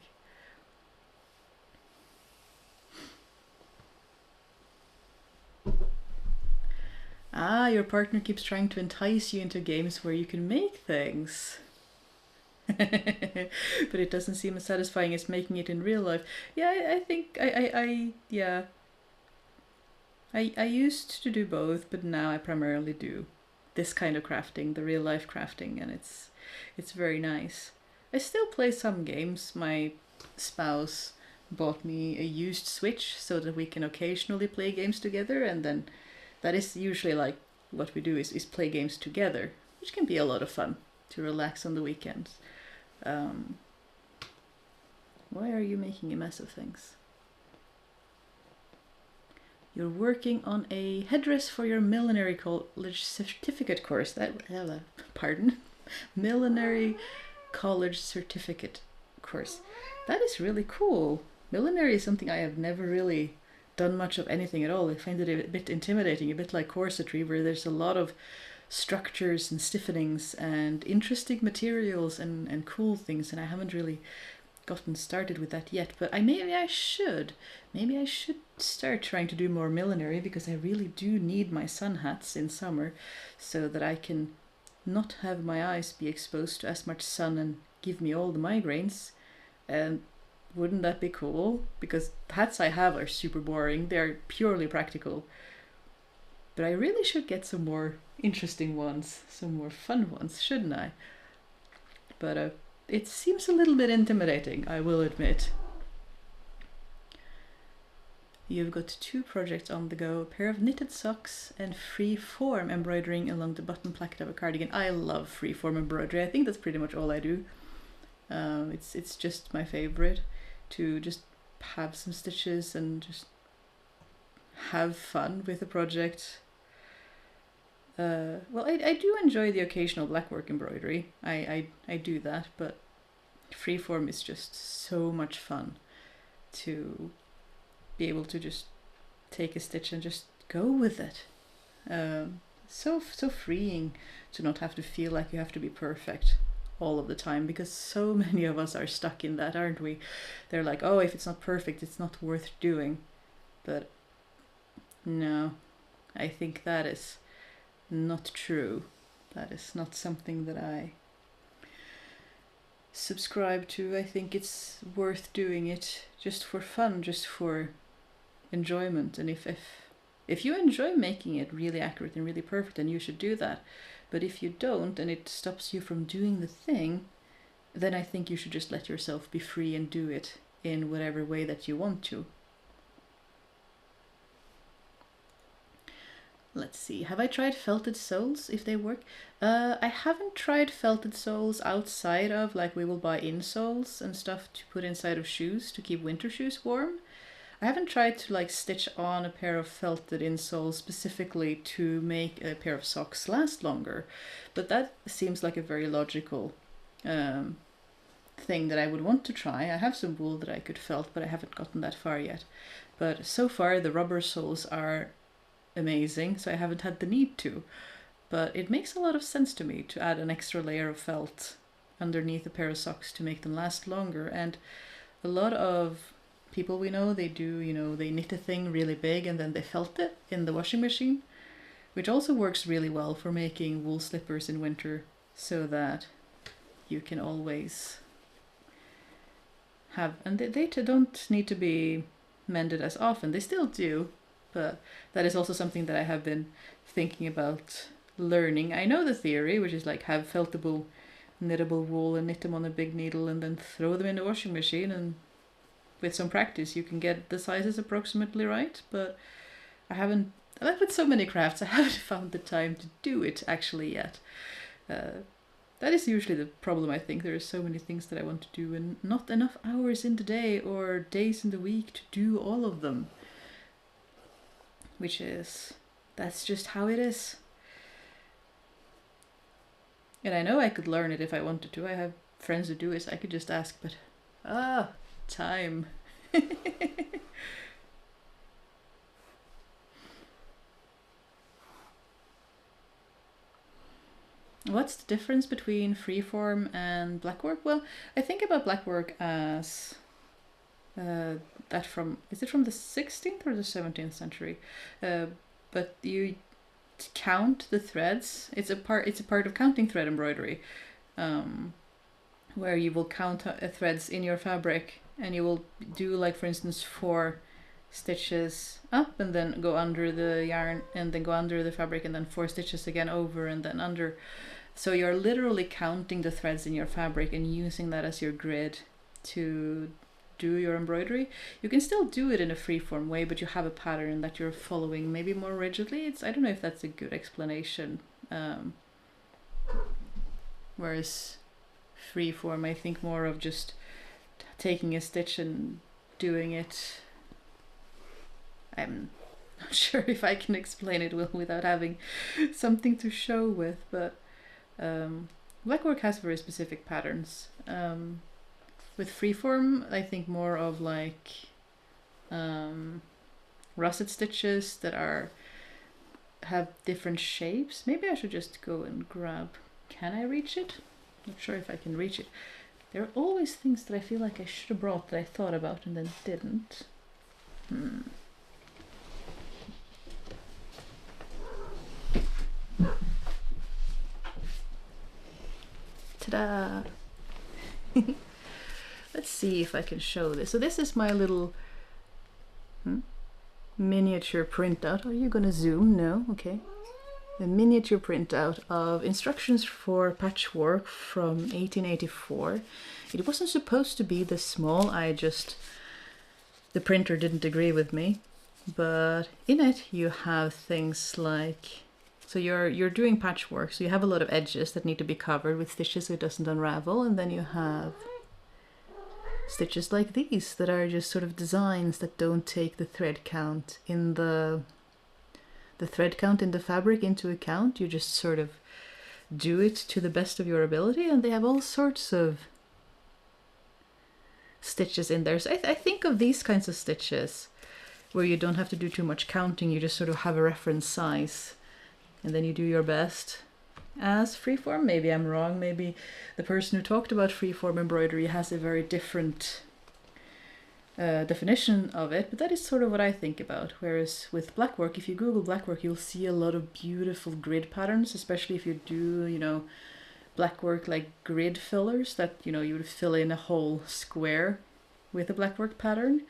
Ah, your partner keeps trying to entice you into games where you can make things. But it doesn't seem as satisfying as making it in real life. Yeah, I think yeah. I used to do both, but now I primarily do this kind of crafting, the real life crafting, and it's very nice. I still play some games. My spouse bought me a used Switch so that we can occasionally play games together, and then that is usually like what we do is play games together, which can be a lot of fun to relax on the weekends. Why are you making a mess of things? You're working on a headdress for your Millinery College certificate course. Pardon? Millinery College certificate course. That is really cool. Millinery is something I have never really done much of anything at all. I find it a bit intimidating, a bit like corsetry, where there's a lot of structures and stiffenings and interesting materials and cool things, and I haven't really gotten started with that yet, but maybe I should start trying to do more millinery, because I really do need my sun hats in summer so that I can not have my eyes be exposed to as much sun and give me all the migraines. And wouldn't that be cool? Because the hats I have are super boring. They're purely practical, but I really should get some more interesting ones, some more fun ones, shouldn't I? But it seems a little bit intimidating, I will admit. you've got 2 projects on the go, a pair of knitted socks and Freeform embroidering along the button placket of a cardigan. I love Freeform embroidery. I think that's pretty much all I do. It's just my favorite, to just have some stitches and just have fun with a project. Well, I do enjoy the occasional Blackwork embroidery. I do that, but Freeform is just so much fun to be able to just take a stitch and just go with it. So freeing to not have to feel like you have to be perfect all of the time, because so many of us are stuck in that, aren't we? They're like, oh, if it's not perfect, it's not worth doing. But no, I think that is not true. That is not something that I subscribe to. I think it's worth doing it just for fun, just for enjoyment. And if you enjoy making it really accurate and really perfect, then you should do that. But if you don't, and it stops you from doing the thing, then I think you should just let yourself be free and do it in whatever way that you want to. Let's see, have I tried felted soles, if they work? I haven't tried felted soles outside of, like, we will buy insoles and stuff to put inside of shoes to keep winter shoes warm. I haven't tried to like stitch on a pair of felted insoles specifically to make a pair of socks last longer, but that seems like a very logical thing that I would want to try. I have some wool that I could felt, but I haven't gotten that far yet. But so far the rubber soles are amazing, so I haven't had the need to. But it makes a lot of sense to me to add an extra layer of felt underneath a pair of socks to make them last longer. And a lot of people we know, they do, you know, they knit a thing really big and then they felt it in the washing machine, which also works really well for making wool slippers in winter, so that you can always have, and they don't need to be mended as often. They still do, but that is also something that I have been thinking about learning. I know the theory, which is like have feltable knittable wool and knit them on a big needle and then throw them in the washing machine, and with some practice you can get the sizes approximately right. But I haven't, like with so many crafts, I haven't found the time to do it actually yet. That is usually the problem, I think. There are so many things that I want to do and not enough hours in the day or days in the week to do all of them. That's just how it is. And I know I could learn it if I wanted to. I have friends who do it, so I could just ask, but time. What's the difference between Freeform and Blackwork? Well, I think about Blackwork as that from, is it from the 16th or the 17th century? But you count the threads. It's a part of counting thread embroidery, where you will count threads in your fabric, and you will do, like, for instance, 4 stitches up and then go under the yarn and then go under the fabric and then 4 stitches again over and then under. So you're literally counting the threads in your fabric and using that as your grid to do your embroidery. You can still do it in a freeform way, but you have a pattern that you're following maybe more rigidly. I don't know if that's a good explanation. Whereas freeform, I think more of just taking a stitch and doing it. I'm not sure if I can explain it well without having something to show with, but Blackwork has very specific patterns. With freeform, I think more of like russet stitches that have different shapes. Maybe I should just go and grab. Can I reach it? Not sure if I can reach it. There are always things that I feel like I should have brought that I thought about and then didn't. Ta-da! Let's see if I can show this. So this is my little miniature printout. Are you gonna zoom? No? Okay. A miniature printout of instructions for patchwork from 1884. It wasn't supposed to be this small. The printer didn't agree with me. but in it you have things like, so you're doing patchwork, so you have a lot of edges that need to be covered with stitches so it doesn't unravel, and then you have stitches like these that are just sort of designs that don't take the thread count in the fabric into account. You just sort of do it to the best of your ability, and they have all sorts of stitches in there. So I think of these kinds of stitches where you don't have to do too much counting, you just sort of have a reference size and then you do your best. As freeform, maybe I'm wrong, maybe the person who talked about freeform embroidery has a very different definition of it, but that is sort of what I think about. Whereas with Blackwork, if you Google Blackwork, you'll see a lot of beautiful grid patterns, especially if you do, you know, Blackwork like grid fillers that, you know, you would fill in a whole square with a Blackwork pattern.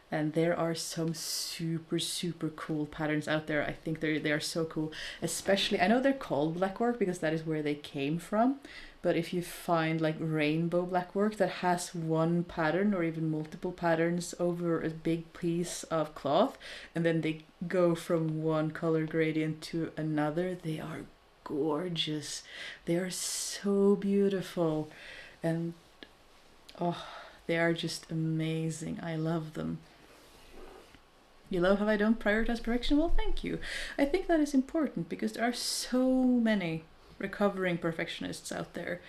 And there are some super, super cool patterns out there. I think they are so cool. Especially, I know they're called Blackwork because that is where they came from. But if you find like rainbow Blackwork that has one pattern or even multiple patterns over a big piece of cloth, and then they go from one color gradient to another, they are gorgeous. They are so beautiful. And oh, they are just amazing. I love them. You love how I don't prioritize perfection? Well, thank you. I think that is important because there are so many recovering perfectionists out there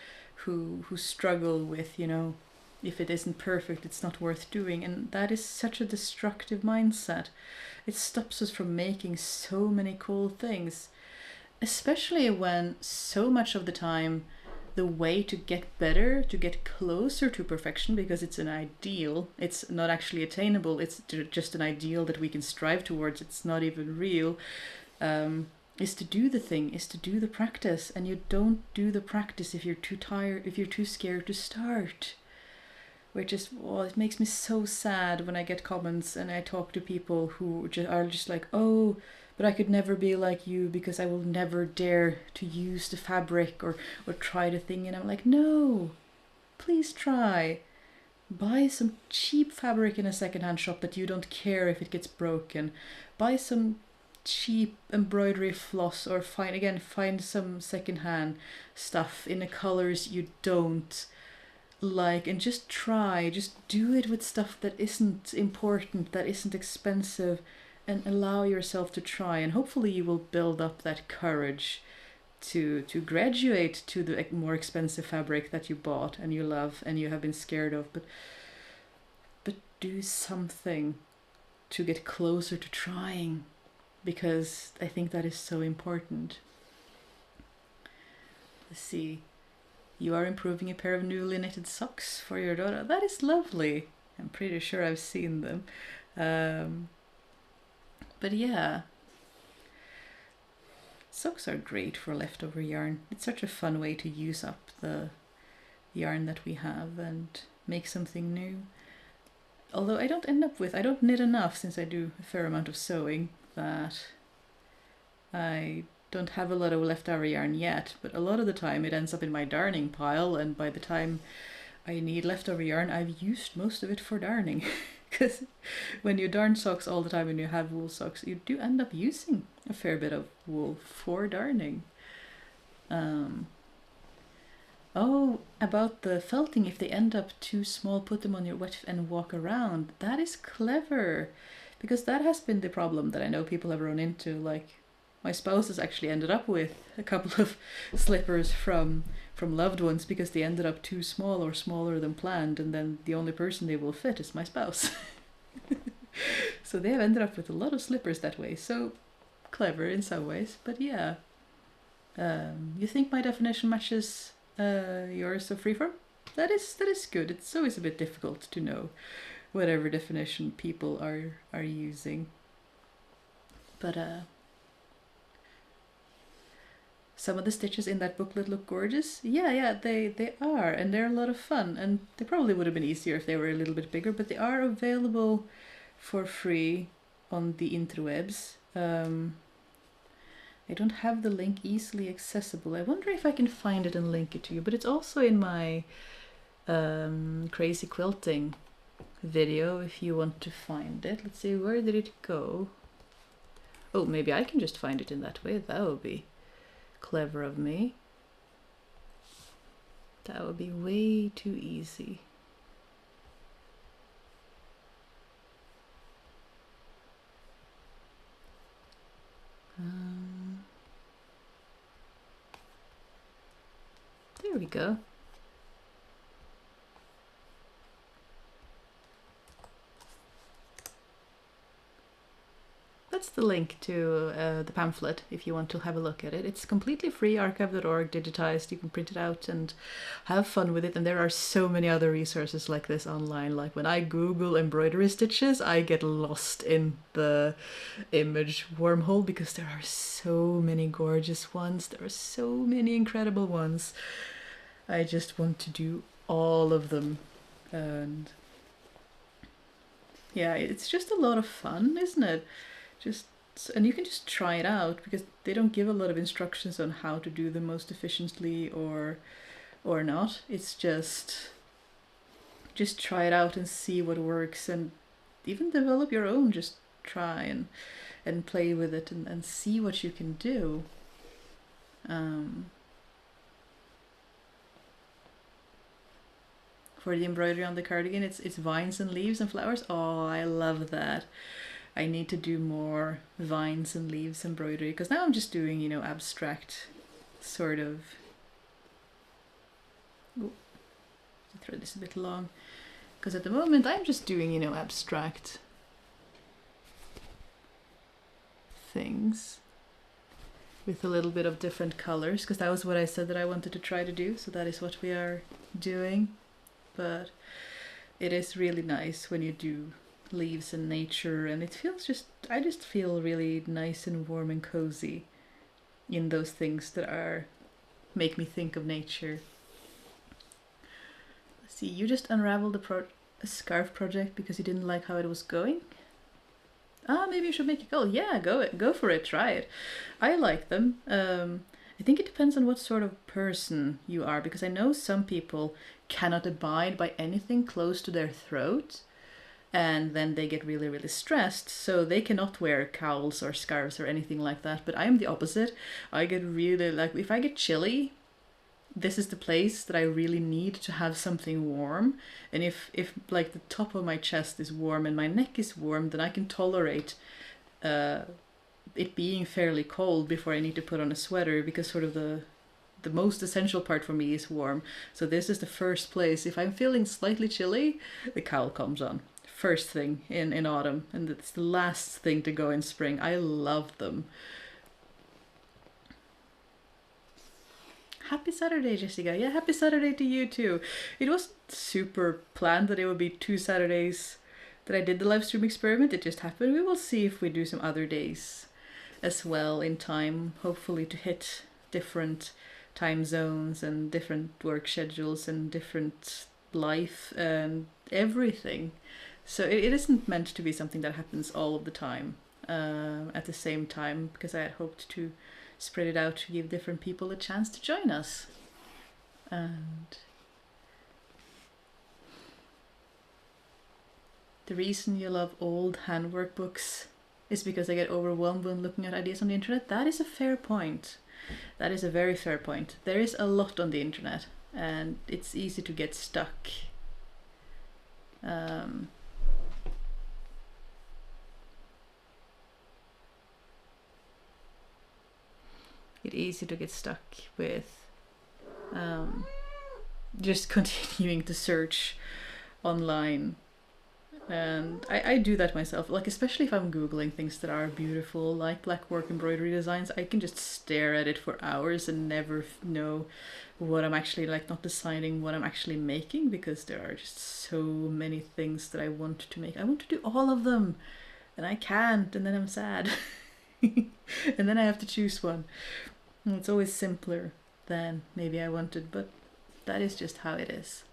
who struggle with, you know, if it isn't perfect, it's not worth doing. And that is such a destructive mindset. It stops us from making so many cool things, especially when so much of the time the way to get better, to get closer to perfection, because it's an ideal, it's not actually attainable, it's just an ideal that we can strive towards, it's not even real, is to do the thing, is to do the practice. And you don't do the practice if you're too tired, if you're too scared to start. Which is, well, it makes me so sad when I get comments and I talk to people who are just like, oh, but I could never be like you because I will never dare to use the fabric or try the thing. And I'm like, no, please try. Buy some cheap fabric in a secondhand shop that you don't care if it gets broken. Buy some cheap embroidery floss, or find some secondhand stuff in the colors you don't like, and just try. Just do it with stuff that isn't important, that isn't expensive, and allow yourself to try, and hopefully you will build up that courage to graduate to the more expensive fabric that you bought and you love and you have been scared of, but do something to get closer to trying, because I think that is so important. Let's see. You are improving a pair of newly knitted socks for your daughter. That is lovely. I'm pretty sure I've seen them. But yeah, socks are great for leftover yarn. It's such a fun way to use up the yarn that we have and make something new. Although I don't knit enough, since I do a fair amount of sewing, that I don't have a lot of leftover yarn yet, but a lot of the time it ends up in my darning pile, and by the time I need leftover yarn, I've used most of it for darning. Because when you darn socks all the time and you have wool socks, you do end up using a fair bit of wool for darning. Oh, about the felting, if they end up too small, put them on your wet and walk around. That is clever, because that has been the problem that I know people have run into. Like, my spouse has actually ended up with a couple of slippers from loved ones because they ended up too small or smaller than planned, and then the only person they will fit is my spouse. So they have ended up with a lot of slippers that way. So clever in some ways, but yeah. You think my definition matches yours of freeform? That is good. It's always a bit difficult to know whatever definition people are using. But some of the stitches in that booklet look gorgeous. Yeah, they are, and they're a lot of fun, and they probably would have been easier if they were a little bit bigger, but they are available for free on the interwebs. I don't have the link easily accessible. I wonder if I can find it and link it to you, but it's also in my crazy quilting video if you want to find it. Let's see, where did it go? Oh, maybe I can just find it in that way. That would be clever of me. That would be way too easy. There we go. That's the link to the pamphlet if you want to have a look at it. It's completely free, archive.org, digitized. You can print it out and have fun with it. And there are so many other resources like this online. Like when I Google embroidery stitches, I get lost in the image wormhole because there are so many gorgeous ones. There are so many incredible ones. I just want to do all of them. And yeah, it's just a lot of fun, isn't it? And you can just try it out because they don't give a lot of instructions on how to do them most efficiently or not. It's just try it out and see what works, and even develop your own. Just try and play with it and see what you can do. For the embroidery on the cardigan, it's vines and leaves and flowers. Oh, I love that. I need to do more vines and leaves embroidery because now I'm just doing, you know, abstract sort of. Ooh, the thread is a bit long because at the moment I'm just doing, you know, abstract things with a little bit of different colors because that was what I said that I wanted to try to do. So that is what we are doing. But it is really nice when you do leaves and nature, and it feels I just feel really nice and warm and cozy in those things that make me think of nature. Let's see, you just unraveled a scarf project because you didn't like how it was going. Maybe you should make it go. Yeah, go for it, try it. I like them. I think it depends on what sort of person you are, because I know some people cannot abide by anything close to their throat, and then they get really, really stressed, so they cannot wear cowls or scarves or anything like that. But I'm the opposite. I get really, like, if I get chilly, this is the place that I really need to have something warm. And if like the top of my chest is warm and my neck is warm, then I can tolerate it being fairly cold before I need to put on a sweater, because sort of the most essential part for me is warm. So this is the first place. If I'm feeling slightly chilly, the cowl comes on. First thing in autumn, and it's the last thing to go in spring. I love them. Happy Saturday, Jessica. Yeah, happy Saturday to you too. It wasn't super planned that it would be 2 Saturdays that I did the live stream experiment. It just happened. We will see if we do some other days as well in time, hopefully to hit different time zones and different work schedules and different life and everything. So it isn't meant to be something that happens all of the time at the same time, because I had hoped to spread it out to give different people a chance to join us. And the reason you love old handwork books is because I get overwhelmed when looking at ideas on the internet. That is a fair point. That is a very fair point. There is a lot on the internet and it's easy to get stuck. It's easy to get stuck with just continuing to search online. And I do that myself, like especially if I'm Googling things that are beautiful, like Blackwork embroidery designs. I can just stare at it for hours and never know what I'm actually, like, not deciding what I'm actually making, because there are just so many things that I want to make. I want to do all of them and I can't, and then I'm sad. And then I have to choose one. And it's always simpler than maybe I wanted, but that is just how it is.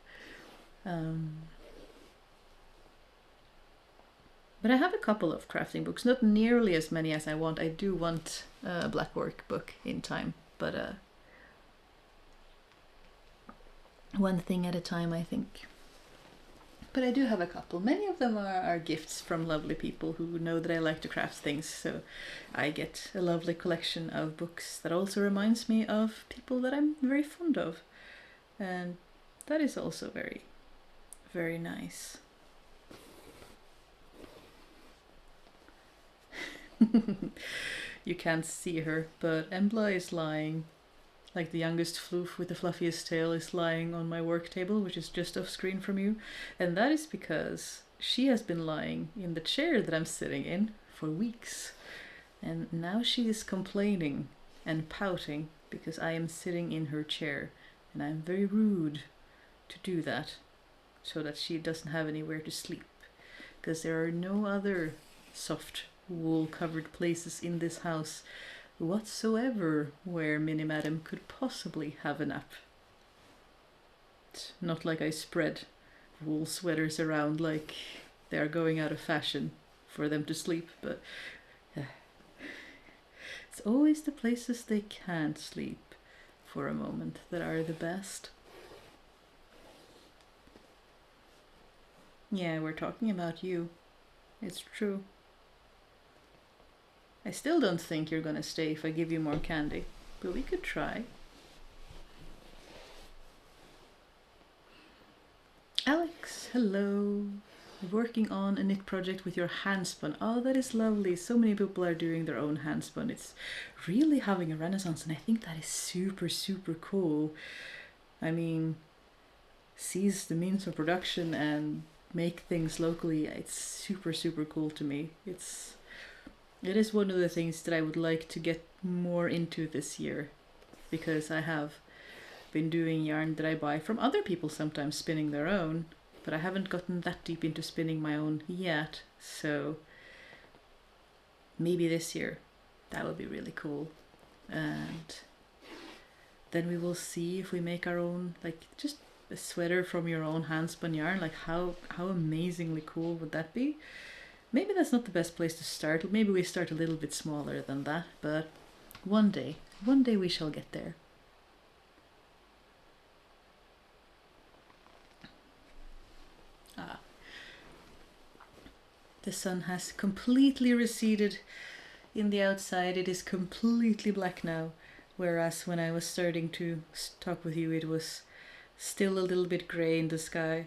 But I have a couple of crafting books, not nearly as many as I want. I do want a Blackwork book in time, but one thing at a time, I think. But I do have a couple. Many of them are gifts from lovely people who know that I like to craft things, so I get a lovely collection of books that also reminds me of people that I'm very fond of. And that is also very, very nice. You can't see her, but Embla is lying, like the youngest floof with the fluffiest tail is lying on my work table, which is just off screen from you. And that is because she has been lying in the chair that I'm sitting in for weeks. And now she is complaining and pouting because I am sitting in her chair. And I'm very rude to do that, so that she doesn't have anywhere to sleep. Because there are no other soft wool covered places in this house whatsoever where Minnie Madam could possibly have a nap. Not like I spread wool sweaters around like they are going out of fashion for them to sleep, but it's always the places they can't sleep for a moment that are the best. Yeah, we're talking about you. It's true. I still don't think you're gonna stay if I give you more candy, but we could try. Alex, hello. Working on a knit project with your handspun. Oh, that is lovely. So many people are doing their own handspun. It's really having a renaissance, and I think that is super, super cool. I mean, seize the means of production and make things locally. It's super, super cool to me. It is one of the things that I would like to get more into this year, because I have been doing yarn that I buy from other people, sometimes spinning their own, but I haven't gotten that deep into spinning my own yet, so maybe this year that would be really cool. And then we will see if we make our own, like just a sweater from your own handspun yarn. Like how amazingly cool would that be? Maybe that's not the best place to start. Maybe we start a little bit smaller than that, but one day we shall get there. The sun has completely receded in the outside. It is completely black now, whereas when I was starting to talk with you, it was still a little bit grey in the sky,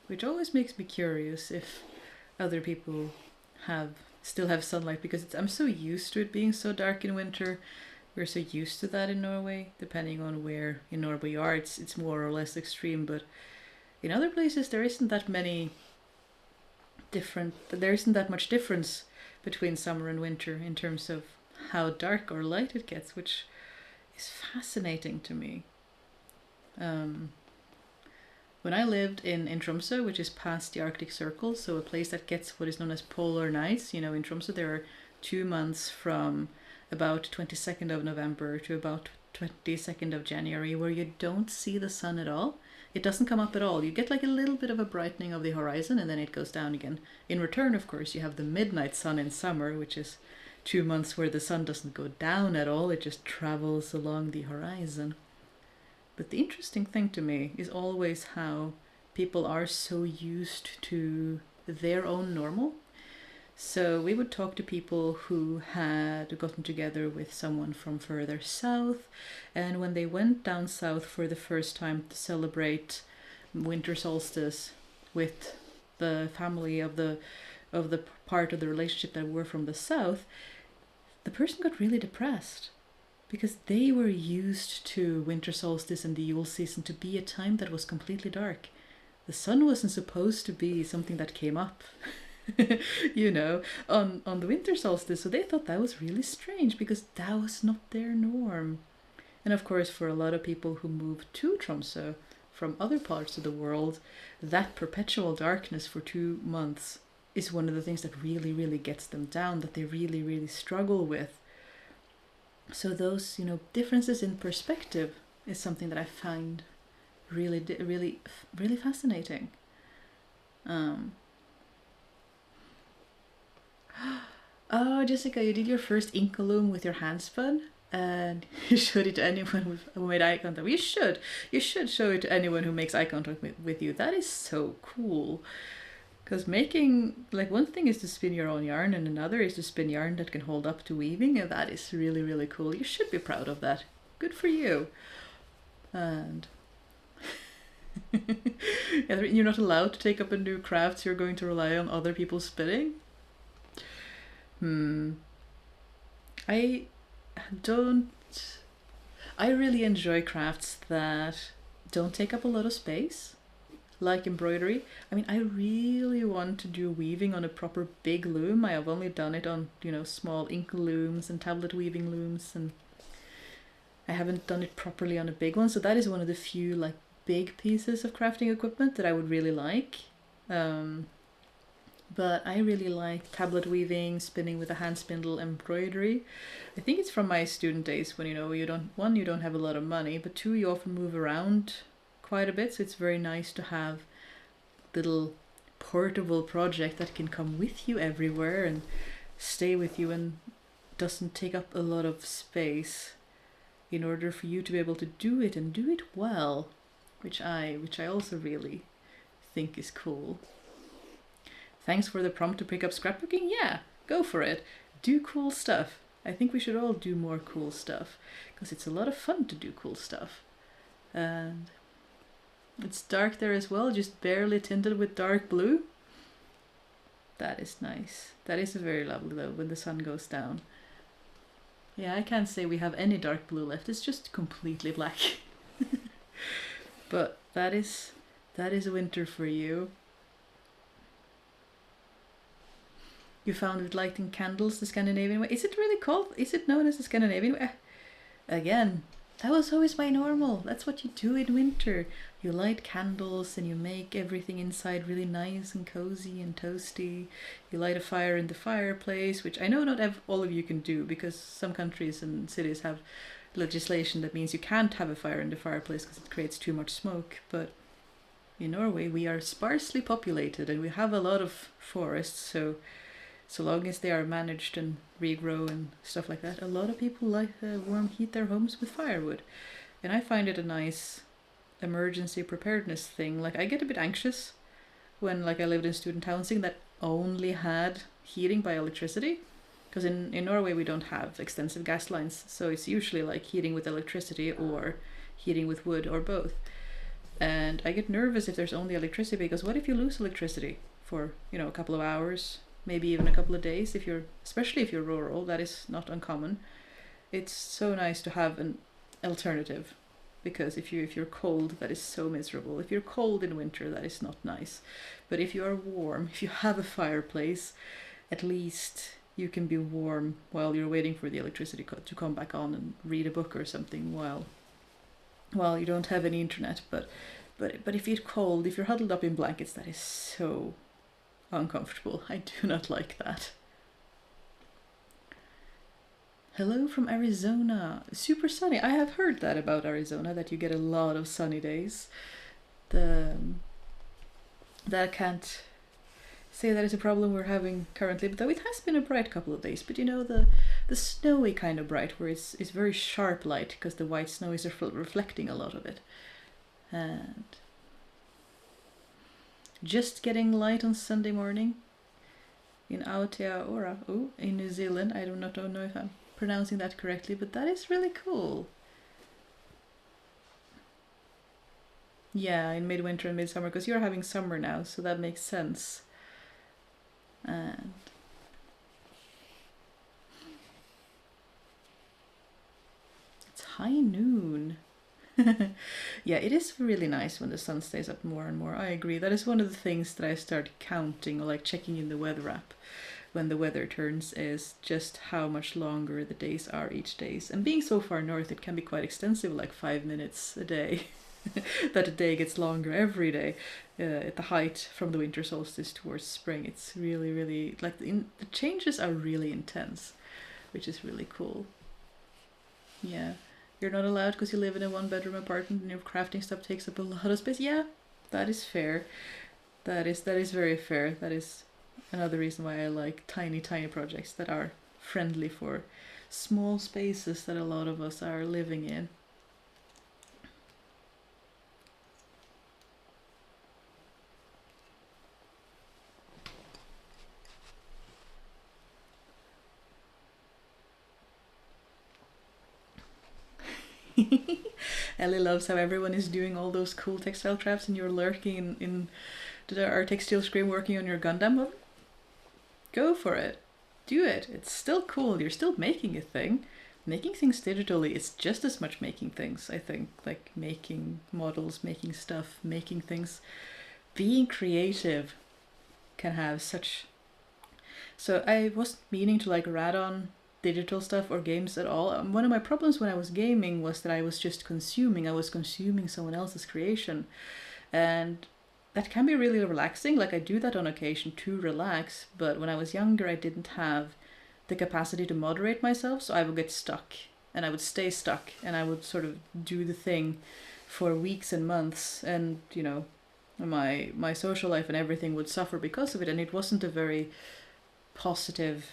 which always makes me curious if other people still have sunlight, because I'm so used to it being so dark in winter. We're so used to that in Norway. Depending on where in Norway you are, it's more or less extreme, but in other places there isn't that much difference between summer and winter in terms of how dark or light it gets, which is fascinating to me. When I lived in Tromsø, which is past the Arctic Circle, so a place that gets what is known as polar nights, in Tromsø there are 2 months from about 22nd of November to about 22nd of January where you don't see the sun at all. It doesn't come up at all. You get like a little bit of a brightening of the horizon and then it goes down again. In return, of course, you have the midnight sun in summer, which is 2 months where the sun doesn't go down at all. It just travels along the horizon. But the interesting thing to me is always how people are so used to their own normal. So we would talk to people who had gotten together with someone from further south, and when they went down south for the first time to celebrate winter solstice with the family of the part of the relationship that were from the south, the person got really depressed, because they were used to winter solstice and the Yule season to be a time that was completely dark. The sun wasn't supposed to be something that came up, on the winter solstice. So they thought that was really strange because that was not their norm. And of course, for a lot of people who moved to Tromsø from other parts of the world, that perpetual darkness for 2 months is one of the things that really, really gets them down, that they really, really struggle with. So those, differences in perspective is something that I find really, really, really fascinating. Oh, Jessica, you did your first ink loom with your handspun? and you showed it to anyone who made eye contact. You should show it to anyone who makes eye contact with you. That is so cool. Because making, like, one thing is to spin your own yarn, and another is to spin yarn that can hold up to weaving, and that is really, really cool. You should be proud of that. Good for you. And you're not allowed to take up a new craft, so you're going to rely on other people spinning? I don't... I really enjoy crafts that don't take up a lot of space, like embroidery. I mean, I really want to do weaving on a proper big loom. I have only done it on, you know, small ink looms and tablet weaving looms, and I haven't done it properly on a big one. So that is one of the few, like, big pieces of crafting equipment that I would really like. But I really like tablet weaving, spinning with a hand spindle, embroidery. I think it's from my student days when, you know, you don't have a lot of money, but two, you often move around quite a bit, so it's very nice to have little portable project that can come with you everywhere and stay with you and doesn't take up a lot of space, in order for you to be able to do it and do it well, which I also really think is cool. Thanks for the prompt to pick up scrapbooking. Yeah, go for it. Do cool stuff. I think we should all do more cool stuff, because it's a lot of fun to do cool stuff. And it's dark there as well, just barely tinted with dark blue. That is nice. That is very lovely though, when the sun goes down. Yeah, I can't say we have any dark blue left. It's just completely black. But that is winter for you. You found with lighting candles the Scandinavian way. Is it really called? Is it known as the Scandinavian way? Again, that was always my normal. That's what you do in winter. You light candles and you make everything inside really nice and cozy and toasty. You light a fire in the fireplace, which I know not all of you can do, because some countries and cities have legislation that means you can't have a fire in the fireplace because it creates too much smoke. But in Norway we are sparsely populated and we have a lot of forests, so long as they are managed and regrow and stuff like that, a lot of people like heat their homes with firewood. And I find it a nice emergency preparedness thing. Like, I get a bit anxious when, like, I lived in student housing that only had heating by electricity, because in Norway we don't have extensive gas lines, so it's usually like heating with electricity or heating with wood or both. And I get nervous if there's only electricity, because what if you lose electricity for, you know, a couple of hours, maybe even a couple of days, especially if you're rural. That is not uncommon. It's so nice to have an alternative, because if you're cold, that is so miserable. If you're cold in winter, that is not nice. But if you are warm, if you have a fireplace, at least you can be warm while you're waiting for the electricity to come back on and read a book or something while you don't have any internet. But if you're cold, if you're huddled up in blankets, that is so uncomfortable. I do not like that. Hello from Arizona. Super sunny. I have heard that about Arizona, that you get a lot of sunny days. That can't say that is a problem we're having currently, but though it has been a bright couple of days. But you know, the snowy kind of bright, where it's very sharp light, because the white snow is reflecting a lot of it. And just getting light on Sunday morning in Aotearoa, in New Zealand. I don't know if I'm pronouncing that correctly, but that is really cool. Yeah, in midwinter and midsummer, because you're having summer now, so that makes sense. And it's high noon. Yeah, it is really nice when the sun stays up more and more. I agree. That is one of the things that I start counting, or like checking in the weather app when the weather turns, is just how much longer the days are each day. And being so far north, it can be quite extensive, like 5 minutes a day. That a day gets longer every day at the height from the winter solstice towards spring. It's really, really, like, the changes are really intense, which is really cool. Yeah. You're not allowed because you live in a one-bedroom apartment and your crafting stuff takes up a lot of space. Yeah, that is fair. That is very fair. That is another reason why I like tiny projects that are friendly for small spaces that a lot of us are living in. Ellie loves how everyone is doing all those cool textile crafts and you're lurking in our textile screen working on your Gundam. Well, go for it. Do it. It's still cool. You're still making a thing. Making things digitally is just as much making things, I think. Like making models, making stuff, making things. Being creative can have such... So I wasn't meaning to like rat on digital stuff or games at all. One of my problems when I was gaming was that I was just consuming. I was consuming someone else's creation. And that can be really relaxing. Like I do that on occasion to relax, but when I was younger I didn't have the capacity to moderate myself, so I would get stuck and I would stay stuck and I would sort of do the thing for weeks and months, and you know, my social life and everything would suffer because of it, and it wasn't a very positive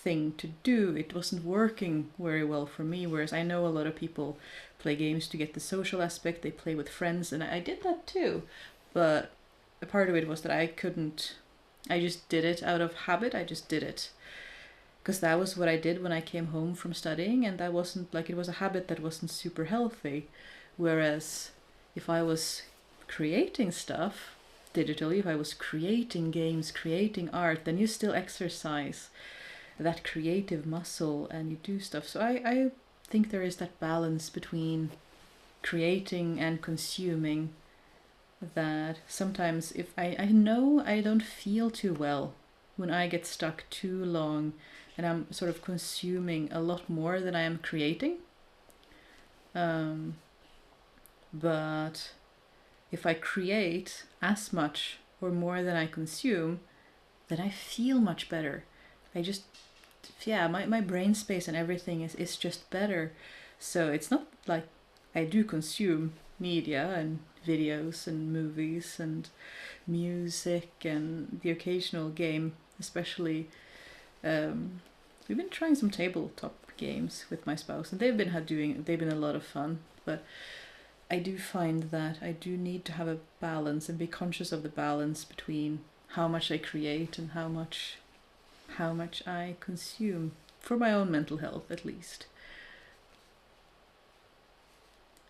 thing to do. It wasn't working very well for me, whereas I know a lot of people play games to get the social aspect, they play with friends, and I did that too. But a part of it was that I couldn't, I just did it out of habit. I just did it because that was what I did when I came home from studying, and that wasn't like, it was a habit that wasn't super healthy. Whereas if I was creating stuff digitally, if I was creating games, creating art, then you still exercise that creative muscle and you do stuff. So I think there is that balance between creating and consuming, that sometimes if I know I don't feel too well when I get stuck too long and I'm sort of consuming a lot more than I am creating. But if I create as much or more than I consume, then I feel much better. I just, yeah, my brain space and everything is just better. So it's not like I do consume media and videos and movies and music and the occasional game, especially. We've been trying some tabletop games with my spouse, and they've been a lot of fun. But I do find that I do need to have a balance and be conscious of the balance between how much I create and how much I consume, for my own mental health at least.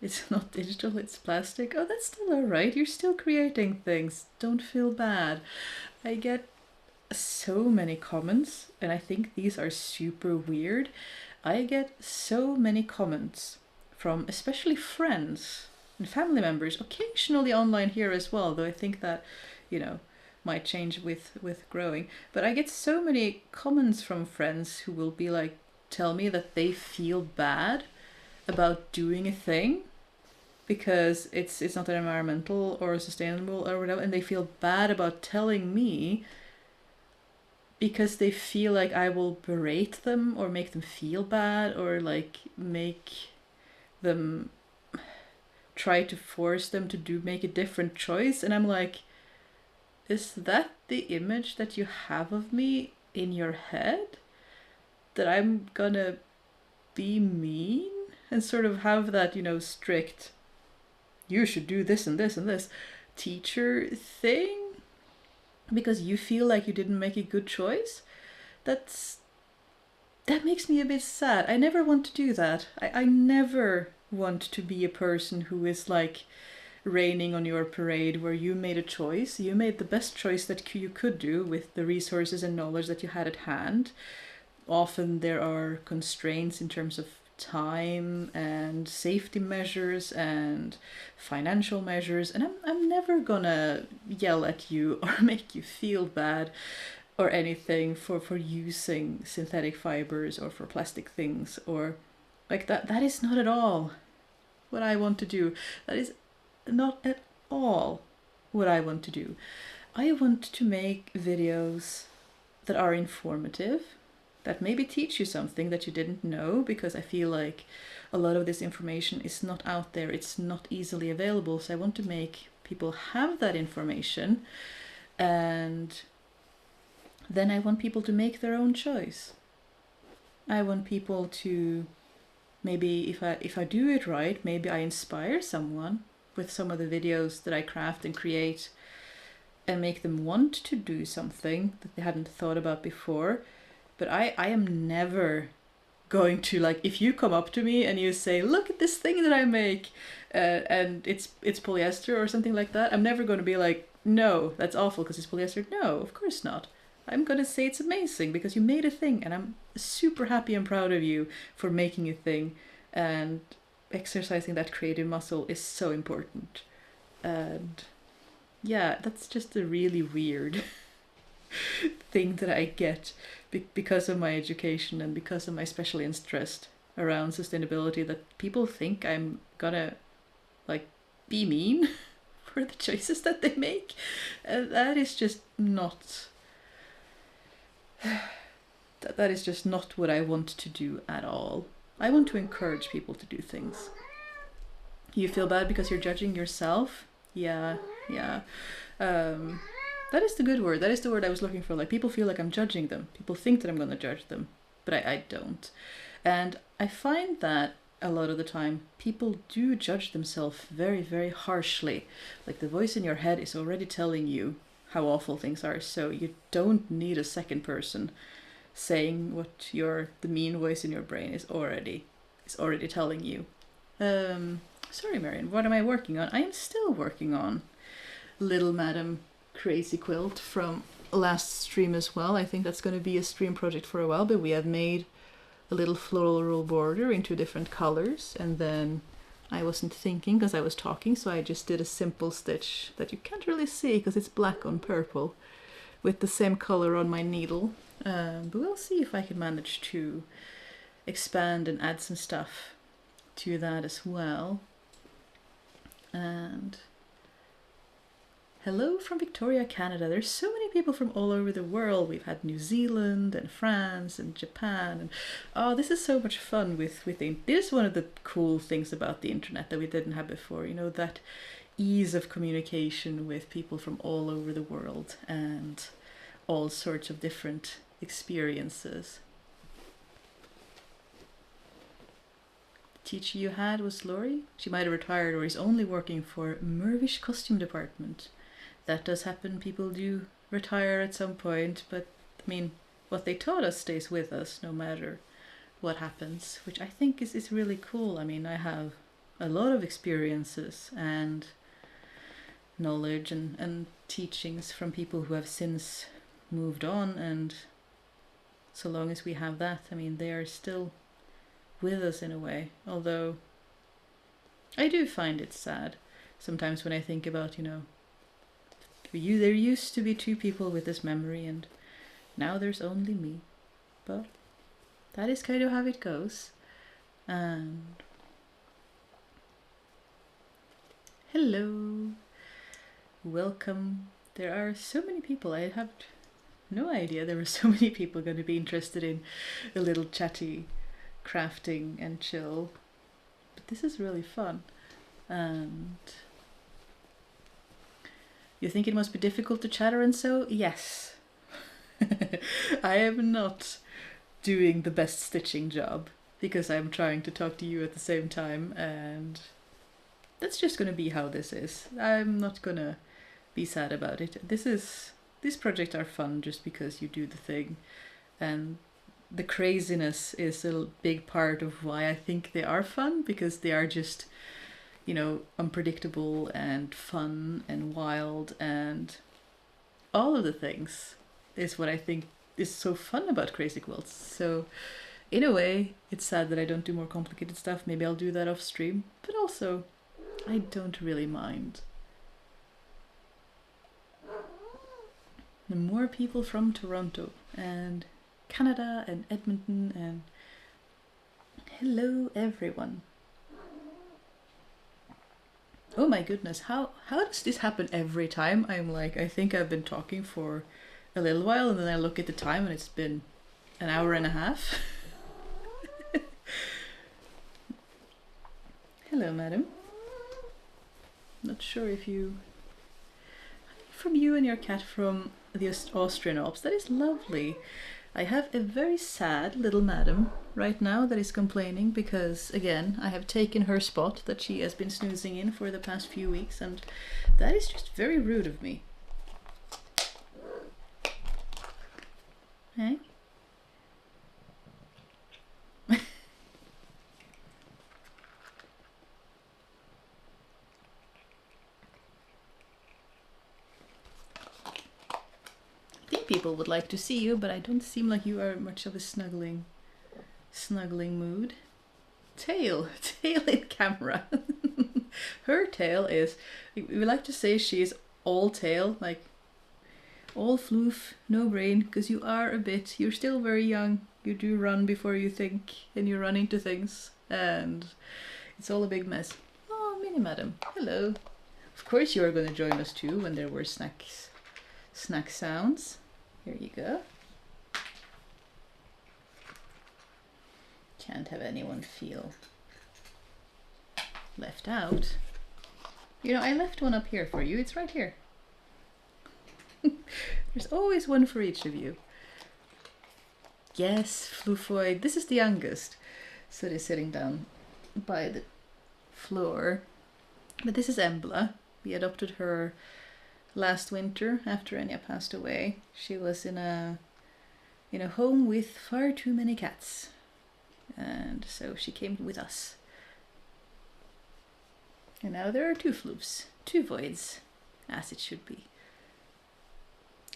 It's not digital, it's plastic. Oh, that's still alright. You're still creating things. Don't feel bad. I get so many comments, and I think these are super weird. I get so many comments from especially friends and family members, occasionally online here as well, though I think that, you know, might change with growing. But I get so many comments from friends who will be like, tell me that they feel bad about doing a thing because it's not environmental or sustainable or whatever, and they feel bad about telling me because they feel like I will berate them or make them feel bad or like make them try to force them to make a different choice. And I'm like, is that the image that you have of me in your head? That I'm gonna be mean and sort of have that, you know, strict, you should do this and this and this teacher thing because you feel like you didn't make a good choice? That makes me a bit sad. I never want to do that. I never want to be a person who is like raining on your parade where you made a choice. You made the best choice that you could do with the resources and knowledge that you had at hand. Often there are constraints in terms of time and safety measures and financial measures, and I'm never gonna yell at you or make you feel bad or anything for using synthetic fibers or for plastic things or like that. That is not at all what I want to do. That is not at all what I want to do. I want to make videos that are informative, that maybe teach you something that you didn't know, because I feel like a lot of this information is not out there, it's not easily available. So I want to make people have that information, and then I want people to make their own choice. I want people to, maybe if I do it right, maybe I inspire someone with some of the videos that I craft and create, and make them want to do something that they hadn't thought about before. But I am never going to, like, if you come up to me and you say, look at this thing that I make, and it's polyester or something like that, I'm never going to be like, no, that's awful because it's polyester. No, of course not. I'm going to say it's amazing because you made a thing, and I'm super happy and proud of you for making a thing. And exercising that creative muscle is so important. And yeah, that's just a really weird thing that I get because of my education and because of my special interest around sustainability, that people think I'm gonna, like, be mean for the choices that they make. That is just not that is just not what I want to do at all. I want to encourage people to do things. You feel bad because you're judging yourself? Yeah. That is the good word. That is the word I was looking for. Like, people feel like I'm judging them. People think that I'm going to judge them, but I don't. And I find that a lot of the time people do judge themselves very, very harshly. Like, the voice in your head is already telling you how awful things are, so you don't need a second person saying what the mean voice in your brain is already telling you. Sorry, Marion, what am I working on? I am still working on Little Madam Crazy Quilt from last stream as well. I think that's going to be a stream project for a while, but we have made a little floral border into different colors, and then I wasn't thinking because I was talking, so I just did a simple stitch that you can't really see because it's black on purple with the same color on my needle. But we'll see if I can manage to expand and add some stuff to that as well. And hello from Victoria, Canada. There's so many people from all over the world. We've had New Zealand and France and Japan, and oh, this is so much fun with this is one of the cool things about the internet that we didn't have before, you know, that ease of communication with people from all over the world and all sorts of different experiences. The teacher you had was Laurie. She might have retired or is only working for Mervish costume department. That does happen. People do retire at some point, but I mean, what they taught us stays with us no matter what happens, which I think is really cool. I mean, I have a lot of experiences and knowledge and teachings from people who have since moved on, and so long as we have that, I mean, they are still with us in a way. Although I do find it sad sometimes when I think about, you know, there used to be 2 people with this memory and now there's only me. But that is kind of how it goes. And hello, welcome. There are so many people. I have no idea there were so many people going to be interested in a little chatty crafting and chill, but this is really fun. And you think it must be difficult to chatter and sew? Yes. I am not doing the best stitching job because I'm trying to talk to you at the same time, and that's just going to be how this is. I'm not going to be sad about it. These projects are fun just because you do the thing, and the craziness is a big part of why I think they are fun, because they are just, you know, unpredictable and fun and wild, and all of the things is what I think is so fun about crazy quilts. So in a way, it's sad that I don't do more complicated stuff. Maybe I'll do that off stream, but also I don't really mind. The more people from Toronto and Canada and Edmonton, and hello everyone. Oh my goodness, how does this happen every time? I'm like, I think I've been talking for a little while, and then I look at the time and it's been an hour and a half. Hello, madam. Not sure if you... From you and your cat from the Austrian Alps. That is lovely. I have a very sad little madam right now that is complaining because, again, I have taken her spot that she has been snoozing in for the past few weeks, and that is just very rude of me. Hey? I think people would like to see you, but I don't seem like you are much of a snuggling mood. Tail in camera. Her tail is, we like to say she's all tail, like all floof, no brain, because you're still very young. You do run before you think, and you run into things, and it's all a big mess. Oh, Mini Madam, hello. Of course you are going to join us too when there were snack sounds. Here you go. Can't have anyone feel left out. You know, I left one up here for you. It's right here. There's always one for each of you. Yes, Flufoid. This is the youngest. So they're sitting down by the floor. But this is Embla. We adopted her last winter after Enya passed away. She was in a home with far too many cats. And so she came with us. And now there are two floofs, two voids, as it should be.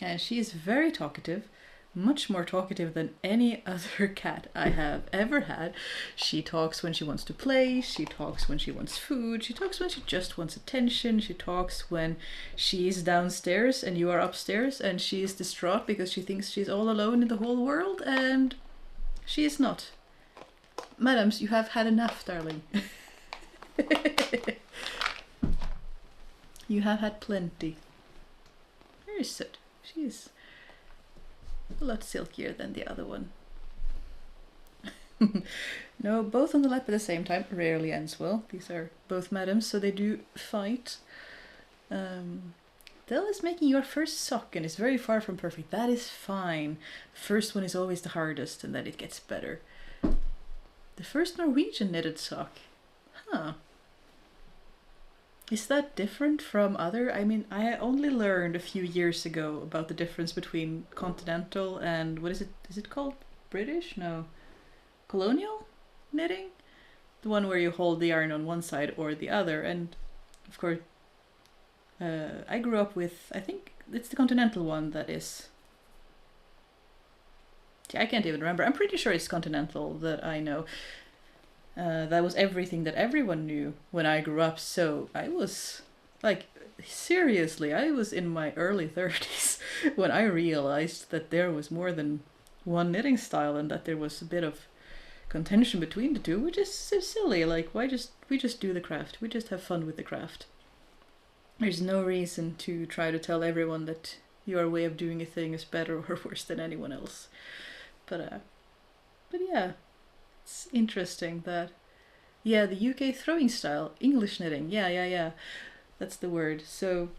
And she is very talkative, much more talkative than any other cat I have ever had. She talks when she wants to play, she talks when she wants food, she talks when she just wants attention, she talks when she's downstairs and you are upstairs and she is distraught because she thinks she's all alone in the whole world, and she is not. Madams, you have had enough, darling. You have had plenty. Very soot. She's a lot silkier than the other one. No, both on the lap at the same time rarely ends well. These are both madams, so they do fight. Del is making your first sock and is very far from perfect. That is fine. The first one is always the hardest, and then it gets better. The first Norwegian knitted sock. Huh. Is that different from other? I mean, I only learned a few years ago about the difference between continental and, what is it? Is it called British? No. Colonial knitting? The one where you hold the yarn on one side or the other. And of course, I grew up with, I think it's the continental one that is... I can't even remember. I'm pretty sure it's continental that I know. That was everything that everyone knew when I grew up. So I was like, seriously, I was in my early 30s when I realized that there was more than one knitting style and that there was a bit of contention between the two, which is so silly. Like, we just do the craft. We just have fun with the craft. There's no reason to try to tell everyone that your way of doing a thing is better or worse than anyone else. But yeah, it's interesting that, yeah, the UK throwing style, English knitting, yeah, that's the word. So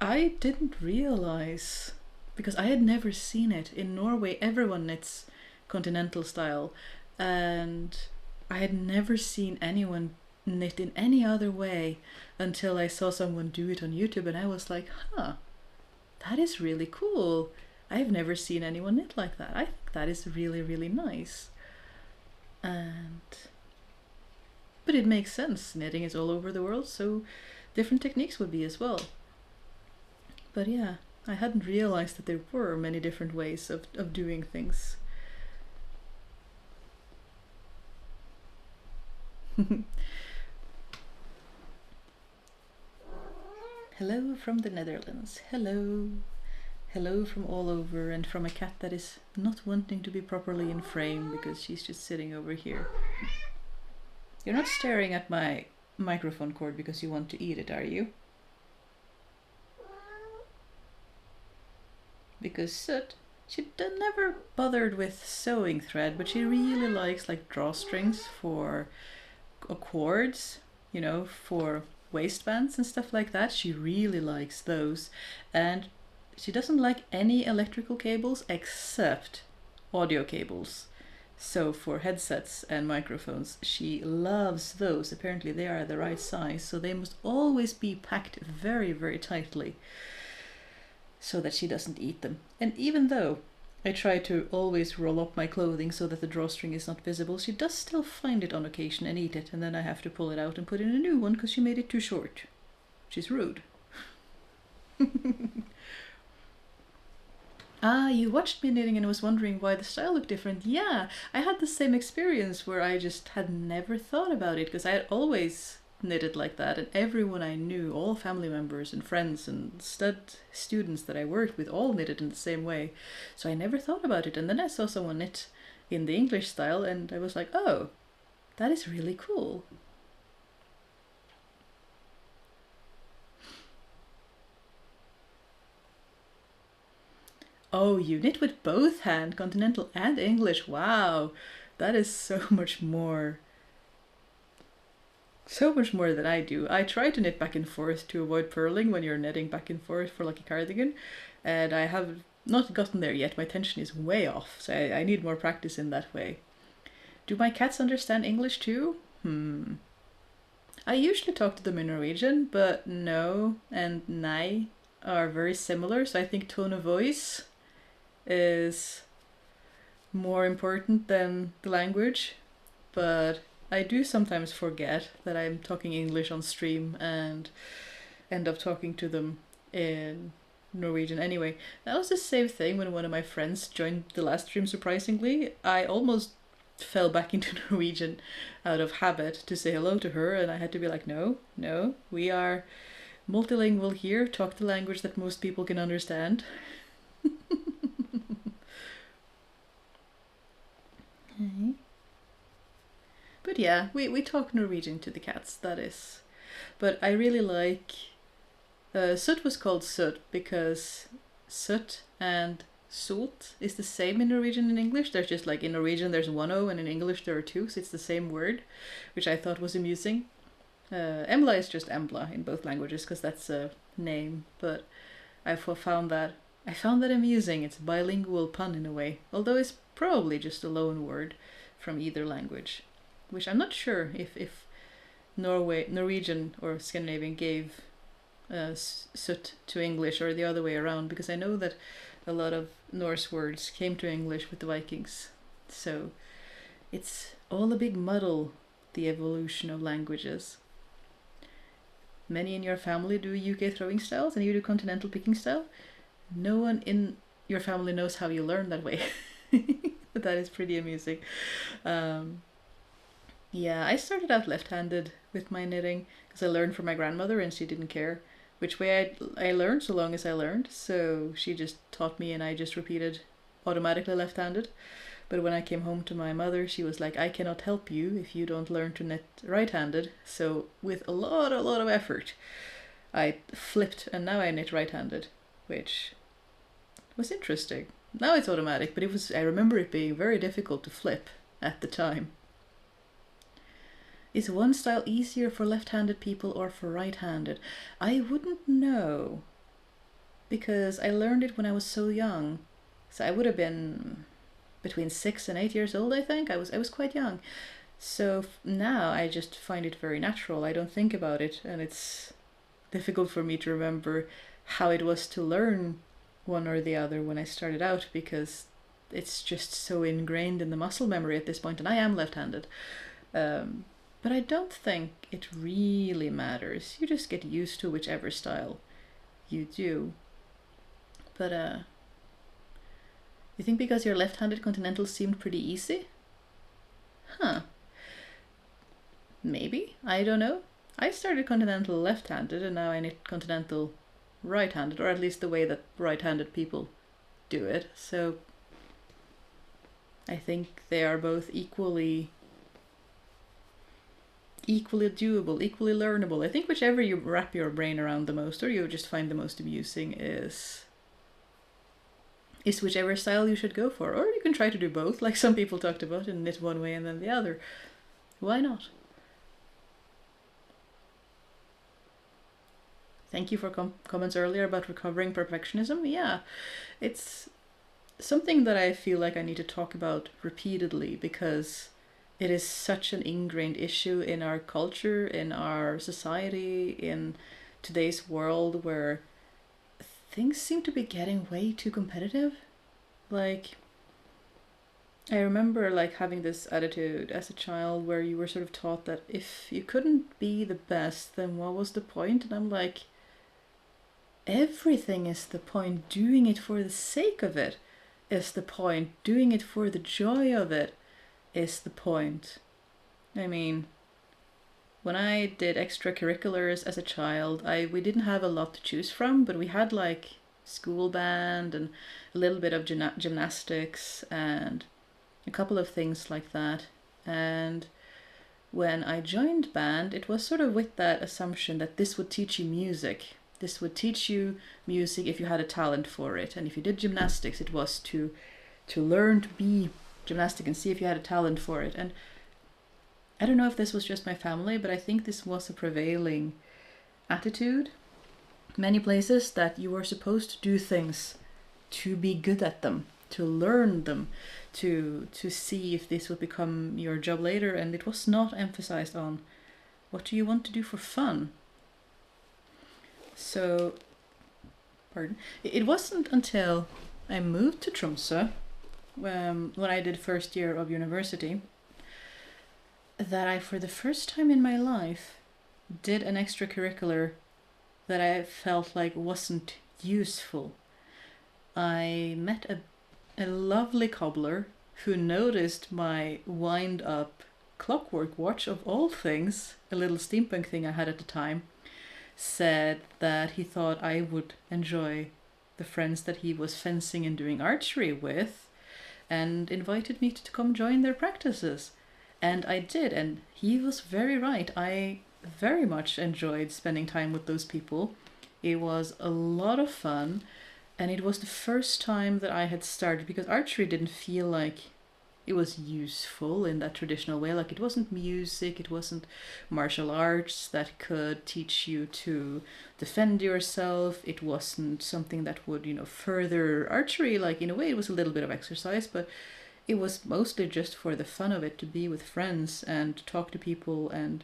I didn't realize, because I had never seen it. In Norway, everyone knits continental style, and I had never seen anyone knit in any other way until I saw someone do it on YouTube, and I was like, huh, that is really cool. I've never seen anyone knit like that. I think that is really, really nice. But it makes sense. Knitting is all over the world, so different techniques would be as well. But yeah, I hadn't realized that there were many different ways of doing things. Hello from the Netherlands. Hello. Hello from all over, and from a cat that is not wanting to be properly in frame because she's just sitting over here. You're not staring at my microphone cord because you want to eat it, are you? Because Soot, she never bothered with sewing thread, but she really likes like drawstrings for cords, you know, for waistbands and stuff like that. She really likes those, and she doesn't like any electrical cables except audio cables. So for headsets and microphones, she loves those. Apparently they are the right size, so they must always be packed very, very tightly so that she doesn't eat them. And even though I try to always roll up my clothing so that the drawstring is not visible, she does still find it on occasion and eat it, and then I have to pull it out and put in a new one because she made it too short, which is rude. Ah, you watched me knitting and was wondering why the style looked different. Yeah, I had the same experience where I just had never thought about it because I had always knitted like that, and everyone I knew, all family members and friends and students that I worked with, all knitted in the same way. So I never thought about it, and then I saw someone knit in the English style and I was like, oh, that is really cool. Oh, you knit with both hand, continental and English. Wow, that is so much more. So much more than I do. I try to knit back and forth to avoid purling when you're knitting back and forth for like a cardigan, and I have not gotten there yet. My tension is way off, so I need more practice in that way. Do my cats understand English too? I usually talk to them in Norwegian, but no and nei are very similar, so I think tone of voice is more important than the language, but I do sometimes forget that I'm talking English on stream and end up talking to them in Norwegian anyway. That was the same thing when one of my friends joined the last stream, surprisingly. I almost fell back into Norwegian out of habit to say hello to her, and I had to be like, no, no, we are multilingual here, talk the language that most people can understand. Okay. But yeah, we talk Norwegian to the cats, that is. But I really like... Soot was called Soot because soot and sot is the same in Norwegian and English. There's just like in Norwegian there's one O and in English there are two, so it's the same word, which I thought was amusing. Embla is just Embla in both languages because that's a name, but I found that amusing. It's a bilingual pun in a way, although it's probably just a loan word from either language, which I'm not sure if Norwegian or Scandinavian gave soot to English or the other way around, because I know that a lot of Norse words came to English with the Vikings. So it's all a big muddle, the evolution of languages. Many in your family do UK throwing styles and you do continental picking style. No one in your family knows how you learn that way. That is pretty amusing. Yeah, I started out left-handed with my knitting because I learned from my grandmother and she didn't care which way I learned so long as I learned. So she just taught me and I just repeated automatically left-handed. But when I came home to my mother, she was like, I cannot help you if you don't learn to knit right-handed. So with a lot of effort, I flipped and now I knit right-handed, which was interesting. Now it's automatic, but I remember it being very difficult to flip at the time. Is one style easier for left-handed people or for right-handed? I wouldn't know, because I learned it when I was so young. So I would have been between 6 and 8 years old, I think. I was quite young. So now I just find it very natural. I don't think about it, and it's difficult for me to remember how it was to learn one or the other when I started out, because it's just so ingrained in the muscle memory at this point, and I am left-handed. But I don't think it really matters. You just get used to whichever style you do. But you think because you're left-handed, continental seemed pretty easy? Huh. Maybe. I don't know. I started continental left-handed and now I knit continental right-handed, or at least the way that right-handed people do it. So I think they are both equally doable, equally learnable. I think whichever you wrap your brain around the most, or you just find the most amusing, is whichever style you should go for. Or you can try to do both, like some people talked about, and knit one way and then the other. Why not? Thank you for comments earlier about recovering perfectionism. Yeah, it's something that I feel like I need to talk about repeatedly because it is such an ingrained issue in our culture, in our society, in today's world where things seem to be getting way too competitive. Like, I remember like having this attitude as a child where you were sort of taught that if you couldn't be the best, then what was the point? And I'm like, everything is the point. Doing it for the sake of it is the point. Doing it for the joy of it is the point. I mean, when I did extracurriculars as a child, I we didn't have a lot to choose from, but we had like school band and a little bit of gymnastics and a couple of things like that. And when I joined band, it was sort of with that assumption that this would teach you music. This would teach you music if you had a talent for it. And if you did gymnastics, it was to learn to be gymnastic and see if you had a talent for it. And I don't know if this was just my family, but I think this was a prevailing attitude. Many places that you were supposed to do things to be good at them, to learn them, to see if this would become your job later, and it was not emphasized on what do you want to do for fun. So, pardon. It wasn't until I moved to Tromsø, when I did first year of university, that I, for the first time in my life, did an extracurricular that I felt like wasn't useful. I met a lovely cobbler who noticed my wind up clockwork watch, of all things, a little steampunk thing I had at the time, said that he thought I would enjoy the friends that he was fencing and doing archery with, and invited me to come join their practices. And I did, and he was very right. I very much enjoyed spending time with those people. It was a lot of fun, and it was the first time that I had started, because archery didn't feel like it was useful in that traditional way. Like, it wasn't music, it wasn't martial arts that could teach you to defend yourself. It wasn't something that would, further archery. Like, in a way, it was a little bit of exercise, but it was mostly just for the fun of it, to be with friends and talk to people and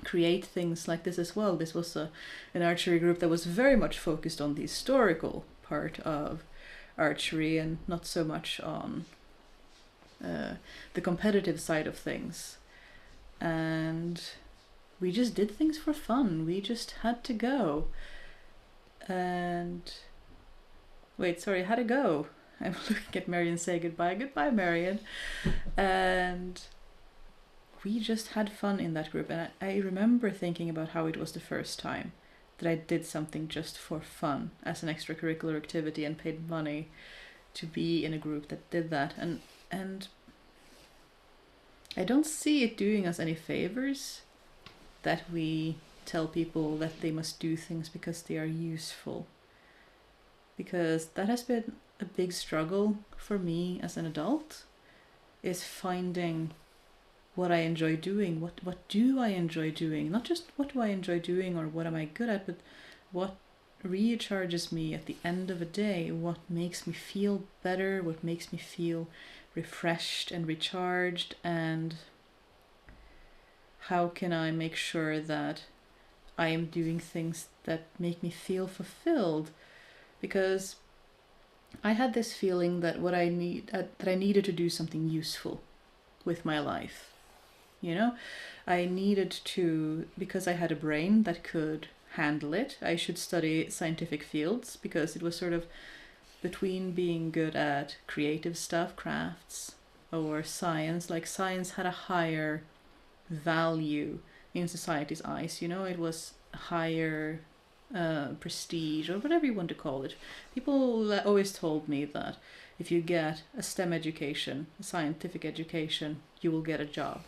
create things like this as well. This was an archery group that was very much focused on the historical part of archery and not so much on the competitive side of things. And we just did things for fun. We just had to go. And wait, sorry, had to go. I'm looking at Marion say goodbye. Goodbye, Marion. And we just had fun in that group. And I remember thinking about how it was the first time that I did something just for fun as an extracurricular activity and paid money to be in a group that did that. And I don't see it doing us any favors that we tell people that they must do things because they are useful. Because that has been a big struggle for me as an adult, is finding what I enjoy doing. What do I enjoy doing? Not just what do I enjoy doing or what am I good at, but what recharges me at the end of a day, what makes me feel better, what makes me feel refreshed and recharged, and how can I make sure that I am doing things that make me feel fulfilled. Because I had this feeling that that I needed to do something useful with my life. I needed to, because I had a brain that could handle it, I should study scientific fields, because it was sort of between being good at creative stuff, crafts, or science. Like, science had a higher value in society's eyes, it was higher prestige, or whatever you want to call it. People always told me that if you get a STEM education, a scientific education, you will get a job,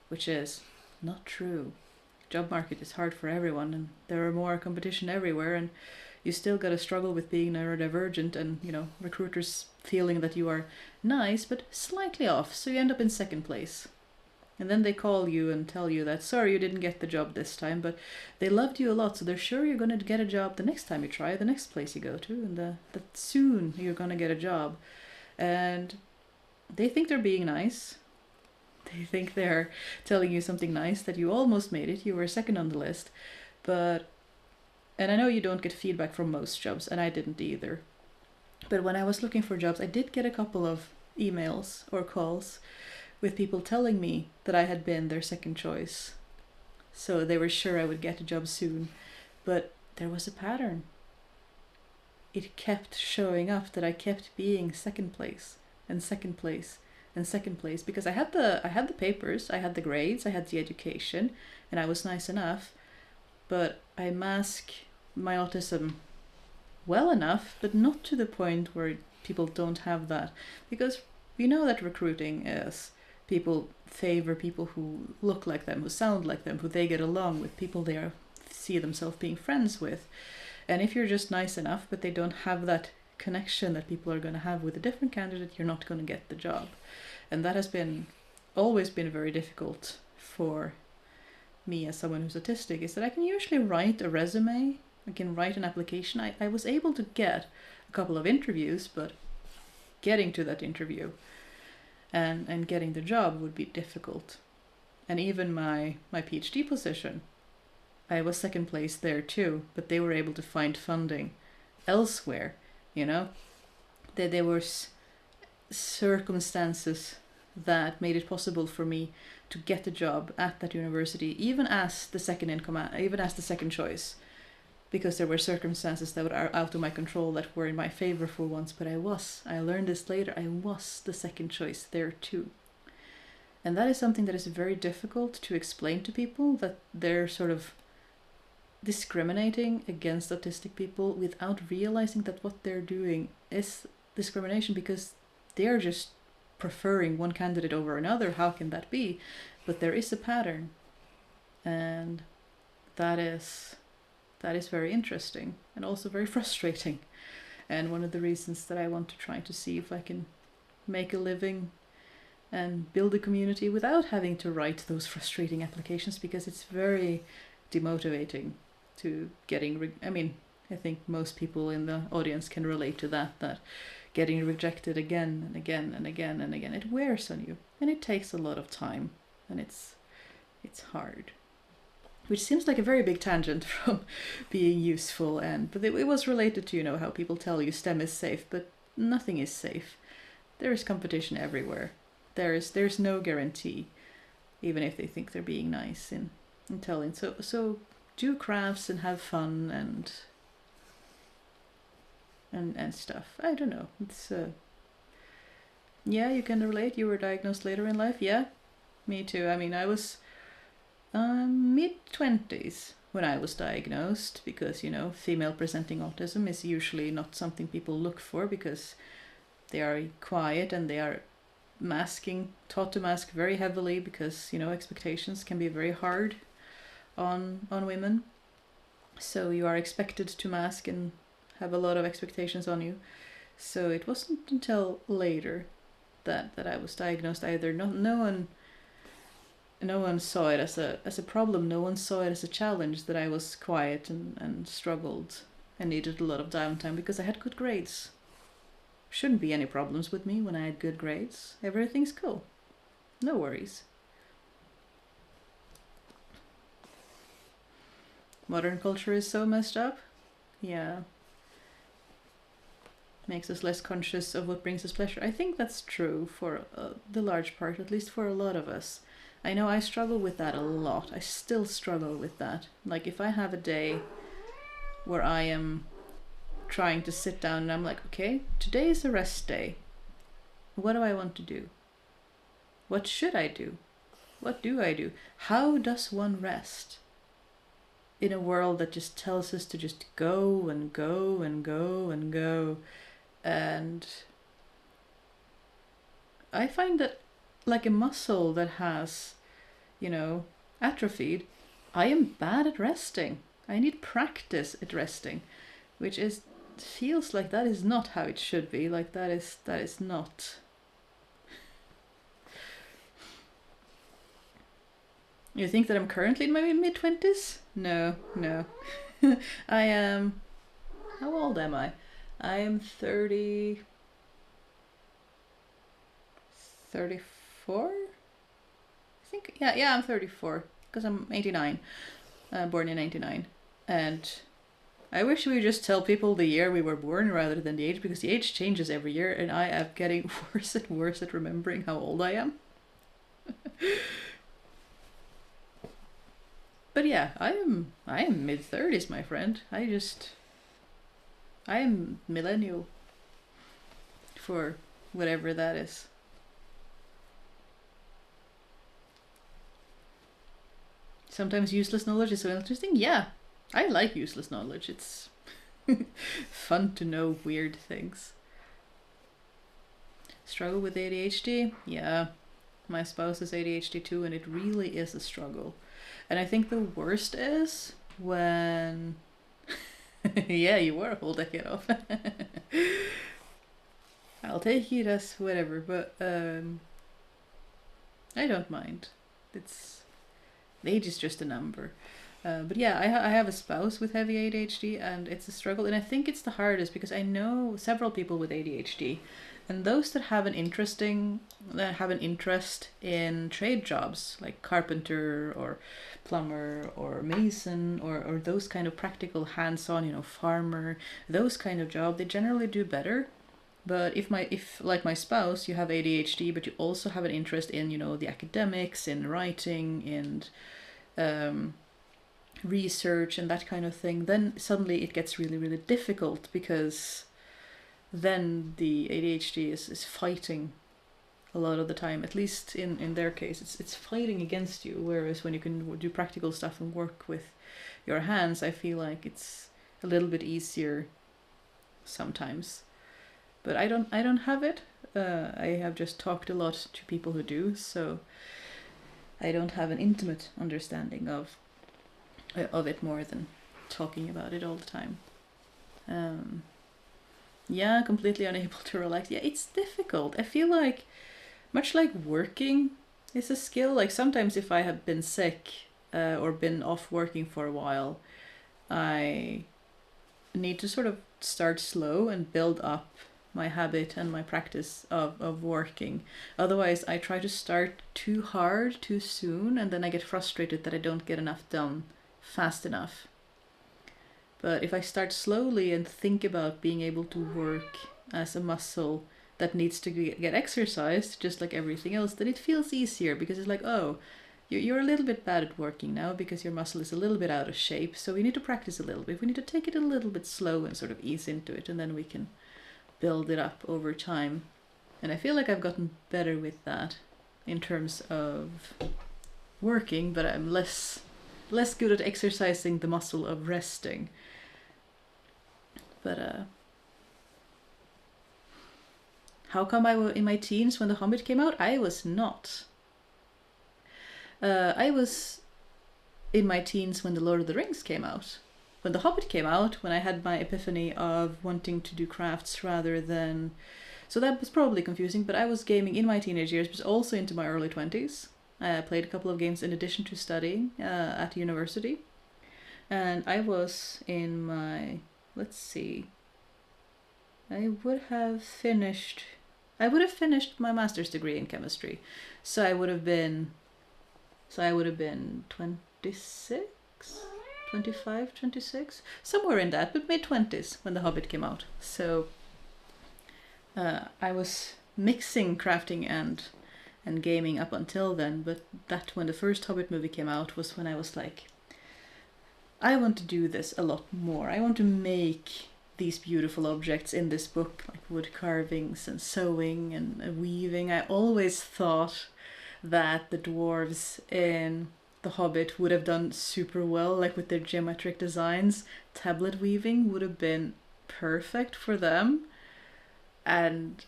which is not true. Job market is hard for everyone, and there are more competition everywhere, and you still gotta struggle with being neurodivergent and, recruiters feeling that you are nice but slightly off, so you end up in second place. And then they call you and tell you that, sorry, you didn't get the job this time, but they loved you a lot, so they're sure you're going to get a job the next time you try, the next place you go to, and that soon you're going to get a job. And they think they're being nice. They think they're telling you something nice, that you almost made it, you were second on the list. But, and I know you don't get feedback from most jobs, and I didn't either. But when I was looking for jobs, I did get a couple of emails or calls with people telling me that I had been their second choice. So they were sure I would get a job soon. But there was a pattern. It kept showing up that I kept being second place and second place and second place, because I had the papers, I had the grades, I had the education, and I was nice enough, but I mask my autism well enough, but not to the point where people don't have that. Because we know that recruiting is people favor people who look like them, who sound like them, who they get along with, people they see themselves being friends with. And if you're just nice enough, but they don't have that connection that people are going to have with a different candidate, you're not going to get the job. And that has always been very difficult for me as someone who's autistic, is that I can usually write a resume, I can write an application. I was able to get a couple of interviews, but getting to that interview and getting the job would be difficult. And even my PhD position, I was second place there too, but they were able to find funding elsewhere, you know. There were circumstances that made it possible for me to get a job at that university, even as the second in command, even as the second choice, because there were circumstances that were out of my control that were in my favor for once. But I learned this later, I was the second choice there too. And that is something that is very difficult to explain to people, that they're sort of discriminating against autistic people without realizing that what they're doing is discrimination, because they're just preferring one candidate over another. How can that be? But there is a pattern, and that is very interesting and also very frustrating. And one of the reasons that I want to try to see if I can make a living and build a community without having to write those frustrating applications, because it's very demotivating to getting I think most people in the audience can relate to that getting rejected again and again and again and again, it wears on you, and it takes a lot of time, and it's hard. Which seems like a very big tangent from being useful, but it was related to, you know, how people tell you STEM is safe, but nothing is safe. There is competition everywhere. There's no guarantee, even if they think they're being nice in telling. So do crafts and have fun and stuff. I don't know. It's yeah, you can relate. You were diagnosed later in life. Yeah, me too. I mean, I was mid-20s when I was diagnosed, because, you know, female presenting autism is usually not something people look for, because they are quiet and they are taught to mask very heavily, because, you know, expectations can be very hard on women. So you are expected to mask and have a lot of expectations on you. So it wasn't until later that I was diagnosed either. No one saw it as a problem. No one saw it as a challenge that I was quiet and struggled and needed a lot of downtime, because I had good grades. Shouldn't be any problems with me when I had good grades. Everything's cool. No worries. Modern culture is so messed up. Yeah. Makes us less conscious of what brings us pleasure. I think that's true for the large part, at least for a lot of us. I know I struggle with that a lot. I still struggle with that. Like, if I have a day where I am trying to sit down and I'm like, okay, today is a rest day. What do I want to do? What should I do? What do I do? How does one rest in a world that just tells us to just go and go and go and go? And I find that, like a muscle that has, you know, atrophied, I am bad at resting. I need practice at resting, which feels like that is not how it should be. Like that is not. You think that I'm currently in my mid-20s? No, no. I am... How old am I? I am 30... 34? I think, yeah, I'm 34. Because I'm 89. Born in 99. And I wish we would just tell people the year we were born rather than the age, because the age changes every year and I am getting worse and worse at remembering how old I am. But yeah, I am mid-30s, my friend. I am millennial. For whatever that is. Sometimes useless knowledge is so interesting. Yeah, I like useless knowledge. It's fun to know weird things. Struggle with ADHD? Yeah, my spouse has ADHD too, and it really is a struggle. And I think the worst is when... yeah, you were a whole decade off. I'll take it as whatever, but I don't mind. Age is just a number. But yeah, I have a spouse with heavy ADHD, and it's a struggle. And I think it's the hardest because I know several people with ADHD, and those that have an interest in trade jobs like carpenter or plumber or mason or those kind of practical hands-on, farmer, those kind of job, they generally do better. But if like my spouse, you have ADHD, but you also have an interest in, the academics, in writing, and research and that kind of thing, then suddenly it gets really, really difficult, because then the ADHD is fighting a lot of the time. At least in their case, it's fighting against you. Whereas when you can do practical stuff and work with your hands, I feel like it's a little bit easier sometimes. But I don't have it. I have just talked a lot to people who do, so I don't have an intimate understanding of it more than talking about it all the time. Yeah, completely unable to relax. Yeah, it's difficult. I feel like, much like working is a skill, like sometimes if I have been sick or been off working for a while, I need to sort of start slow and build up my habit and my practice of working. Otherwise, I try to start too hard too soon, and then I get frustrated that I don't get enough done fast enough. But if I start slowly and think about being able to work as a muscle that needs to get exercised, just like everything else, then it feels easier, because it's like, oh, you're a little bit bad at working now because your muscle is a little bit out of shape, so we need to practice a little bit. We need to take it a little bit slow and sort of ease into it, and then we can build it up over time. And I feel like I've gotten better with that in terms of working, but I'm less good at exercising the muscle of resting. But how come I was in my teens when The Hobbit came out? I was not. I was in my teens when The Lord of the Rings came out. When The Hobbit came out, when I had my epiphany of wanting to do crafts rather than... So that was probably confusing, but I was gaming in my teenage years, but also into my early 20s. I played a couple of games in addition to studying at university. And I was in my... Let's see. I would have finished my master's degree in chemistry. So I would have been 26? 25, 26? Somewhere in that, but mid-20s when The Hobbit came out. So I was mixing crafting and gaming up until then, but that when the first Hobbit movie came out was when I was like, I want to do this a lot more. I want to make these beautiful objects in this book, like wood carvings and sewing and weaving. I always thought that the dwarves in The Hobbit would have done super well, like with their geometric designs. Tablet weaving would have been perfect for them. And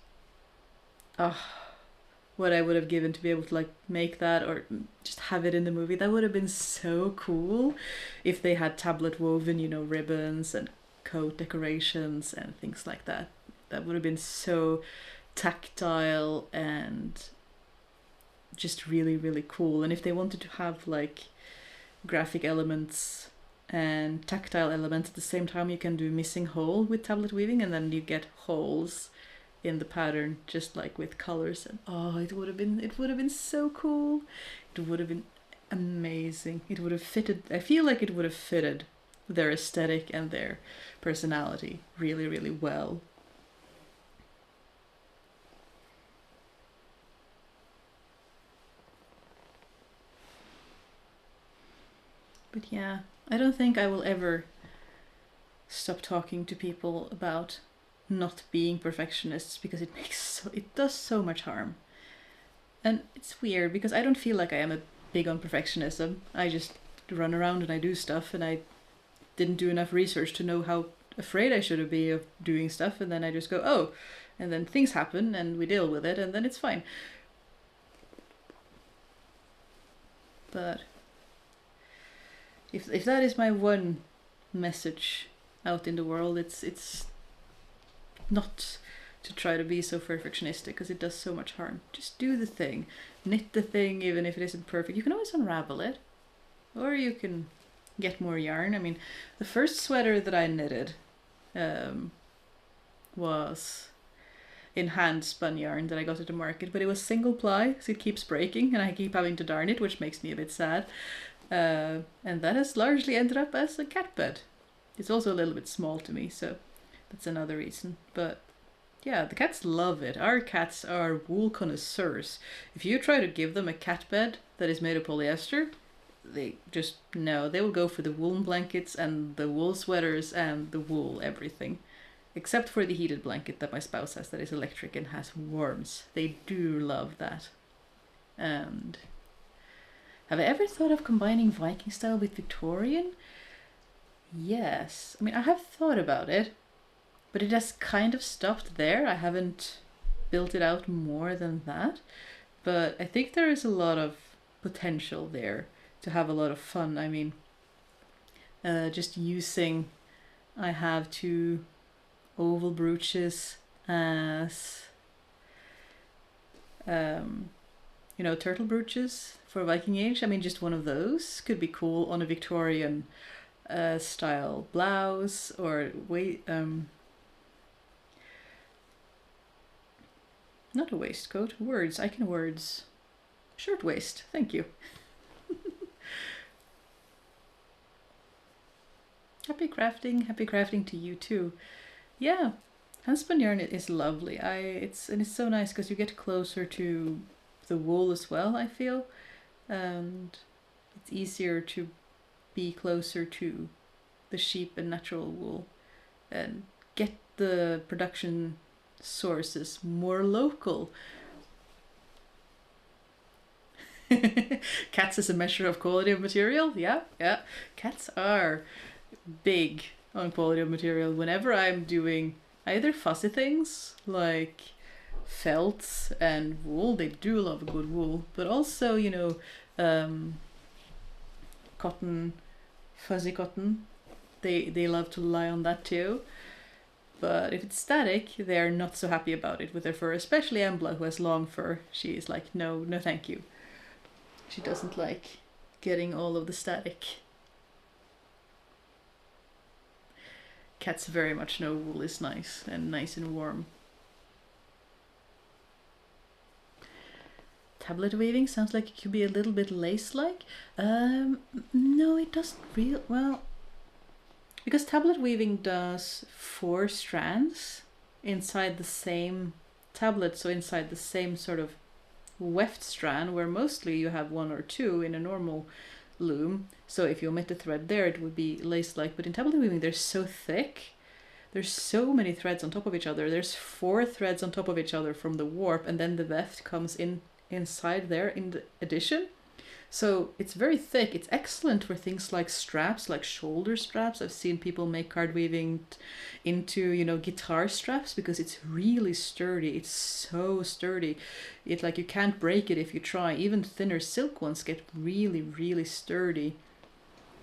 what I would have given to be able to like make that or just have it in the movie. That would have been so cool if they had tablet woven, ribbons and coat decorations and things like that. That would have been so tactile and just really, really cool. And if they wanted to have like graphic elements and tactile elements at the same time, you can do missing hole with tablet weaving, and then you get holes in the pattern just like with colors. And oh, it would have been so cool. It would have been amazing. It would have fitted, I feel like it would have fitted their aesthetic and their personality really, really well. But yeah, I don't think I will ever stop talking to people about not being perfectionists, because it does so much harm. And it's weird because I don't feel like I am a big on perfectionism. I just run around and I do stuff, and I didn't do enough research to know how afraid I should be of doing stuff, and then I just go, oh, and then things happen and we deal with it, and then it's fine. But if that is my one message out in the world, it's not to try to be so perfectionistic, because it does so much harm. Just do the thing, knit the thing, even if it isn't perfect. You can always unravel it, or you can get more yarn. I mean, the first sweater that I knitted was in hand spun yarn that I got at the market, but it was single ply, so it keeps breaking and I keep having to darn it, which makes me a bit sad. And that has largely ended up as a cat bed. It's also a little bit small to me, so that's another reason. But yeah, the cats love it. Our cats are wool connoisseurs. If you try to give them a cat bed that is made of polyester, they just, no, they will go for the woolen blankets and the wool sweaters and the wool everything. Except for the heated blanket that my spouse has that is electric and has worms. They do love that. And have I ever thought of combining Viking style with Victorian? Yes. I mean, I have thought about it, but it has kind of stopped there. I haven't built it out more than that. But I think there is a lot of potential there to have a lot of fun. I mean, just using, I have two oval brooches as turtle brooches for Viking age. I mean, just one of those could be cool on a Victorian style blouse, or not a waistcoat, words, I can words, shirt waist, thank you. Happy crafting to you too. Yeah, handspun yarn is lovely. It's so nice because you get closer to the wool as well, I feel, and it's easier to be closer to the sheep and natural wool and get the production sources more local. Cats as a measure of quality of material? Yeah. Cats are big on quality of material. Whenever I'm doing either fussy things like felts and wool, they do love a good wool, but also, cotton, fuzzy cotton, they love to lie on that too. But if it's static, they're not so happy about it with their fur, especially Embla, who has long fur. She is like, no thank you. She doesn't like getting all of the static. Cats very much know wool is nice and warm. Tablet weaving sounds like it could be a little bit lace-like. No, it doesn't really. Well, because tablet weaving does 4 strands inside the same tablet, so inside the same sort of weft strand, where mostly you have 1 or 2 in a normal loom. So if you omit the thread there, it would be lace-like. But in tablet weaving, they're so thick. There's so many threads on top of each other. There's 4 threads on top of each other from the warp, and then the weft comes inside there in the addition. So it's very thick. It's excellent for things like straps, like shoulder straps. I've seen people make card weaving into, guitar straps, because it's really sturdy. It's so sturdy. It's like you can't break it if you try. Even thinner silk ones get really, really sturdy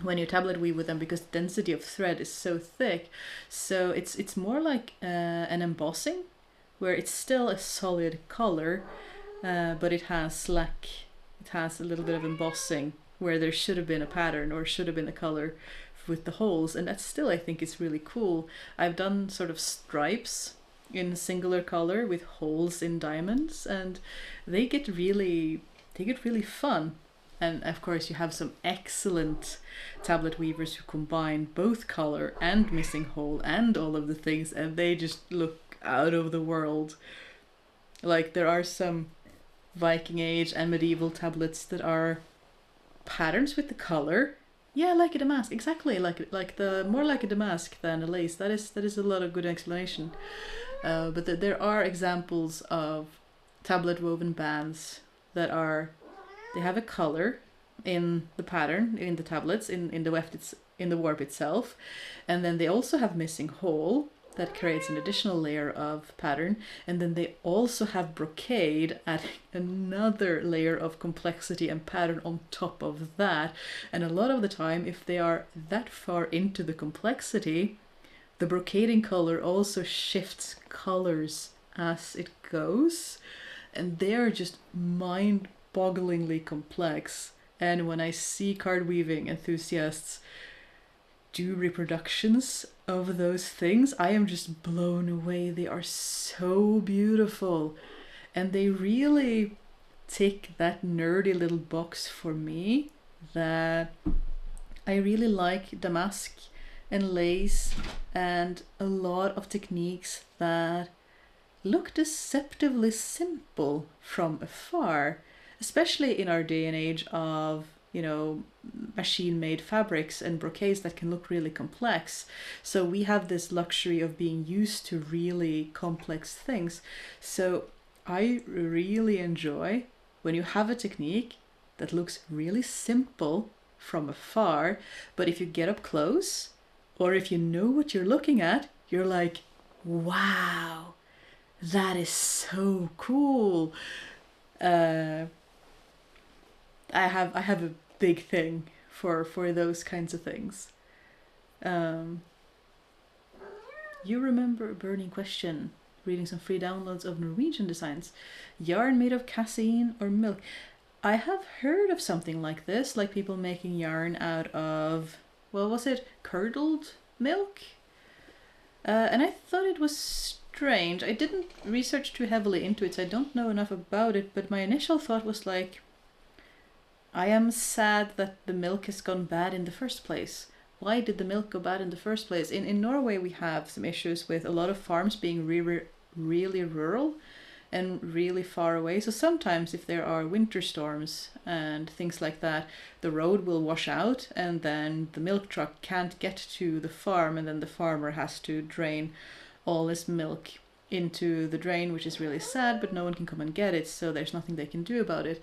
when you tablet weave with them, because the density of thread is so thick. So it's more like an embossing, where it's still a solid color, but it has a little bit of embossing where there should have been a pattern or should have been a color with the holes, and that still I think is really cool. I've done sort of stripes in singular color with holes in diamonds, and they get really fun. And of course you have some excellent tablet weavers who combine both color and missing hole and all of the things, and they just look out of the world. Like there are some Viking Age and medieval tablets that are patterns with the color. Yeah, like a damask, exactly, like the more like a damask than a lace. That is a lot of good explanation. But there are examples of tablet woven bands that they have a color in the pattern in the tablets in the warp itself, and then they also have missing hole that creates an additional layer of pattern, and then they also have brocade adding another layer of complexity and pattern on top of that. And a lot of the time, if they are that far into the complexity, the brocading color also shifts colors as it goes, and they're just mind-bogglingly complex. And when I see card weaving enthusiasts do reproductions of those things, I am just blown away. They are so beautiful, and they really tick that nerdy little box for me that I really like damask and lace and a lot of techniques that look deceptively simple from afar, especially in our day and age of, you know, machine-made fabrics and brocades that can look really complex. So we have this luxury of being used to really complex things. So I really enjoy when you have a technique that looks really simple from afar, but if you get up close, or if you know what you're looking at, you're like, wow, that is so cool. I have a big thing for those kinds of things. You remember a burning question, reading some free downloads of Norwegian designs. Yarn made of casein or milk. I have heard of something like this, like people making yarn out of, well, was it curdled milk? And I thought it was strange. I didn't research too heavily into it, so I don't know enough about it, but my initial thought was like, I am sad that the milk has gone bad in the first place. Why did the milk go bad in the first place? In Norway we have some issues with a lot of farms being really rural and really far away. So sometimes if there are winter storms and things like that, the road will wash out and then the milk truck can't get to the farm, and then the farmer has to drain all this milk into the drain, which is really sad, but no one can come and get it, so there's nothing they can do about it.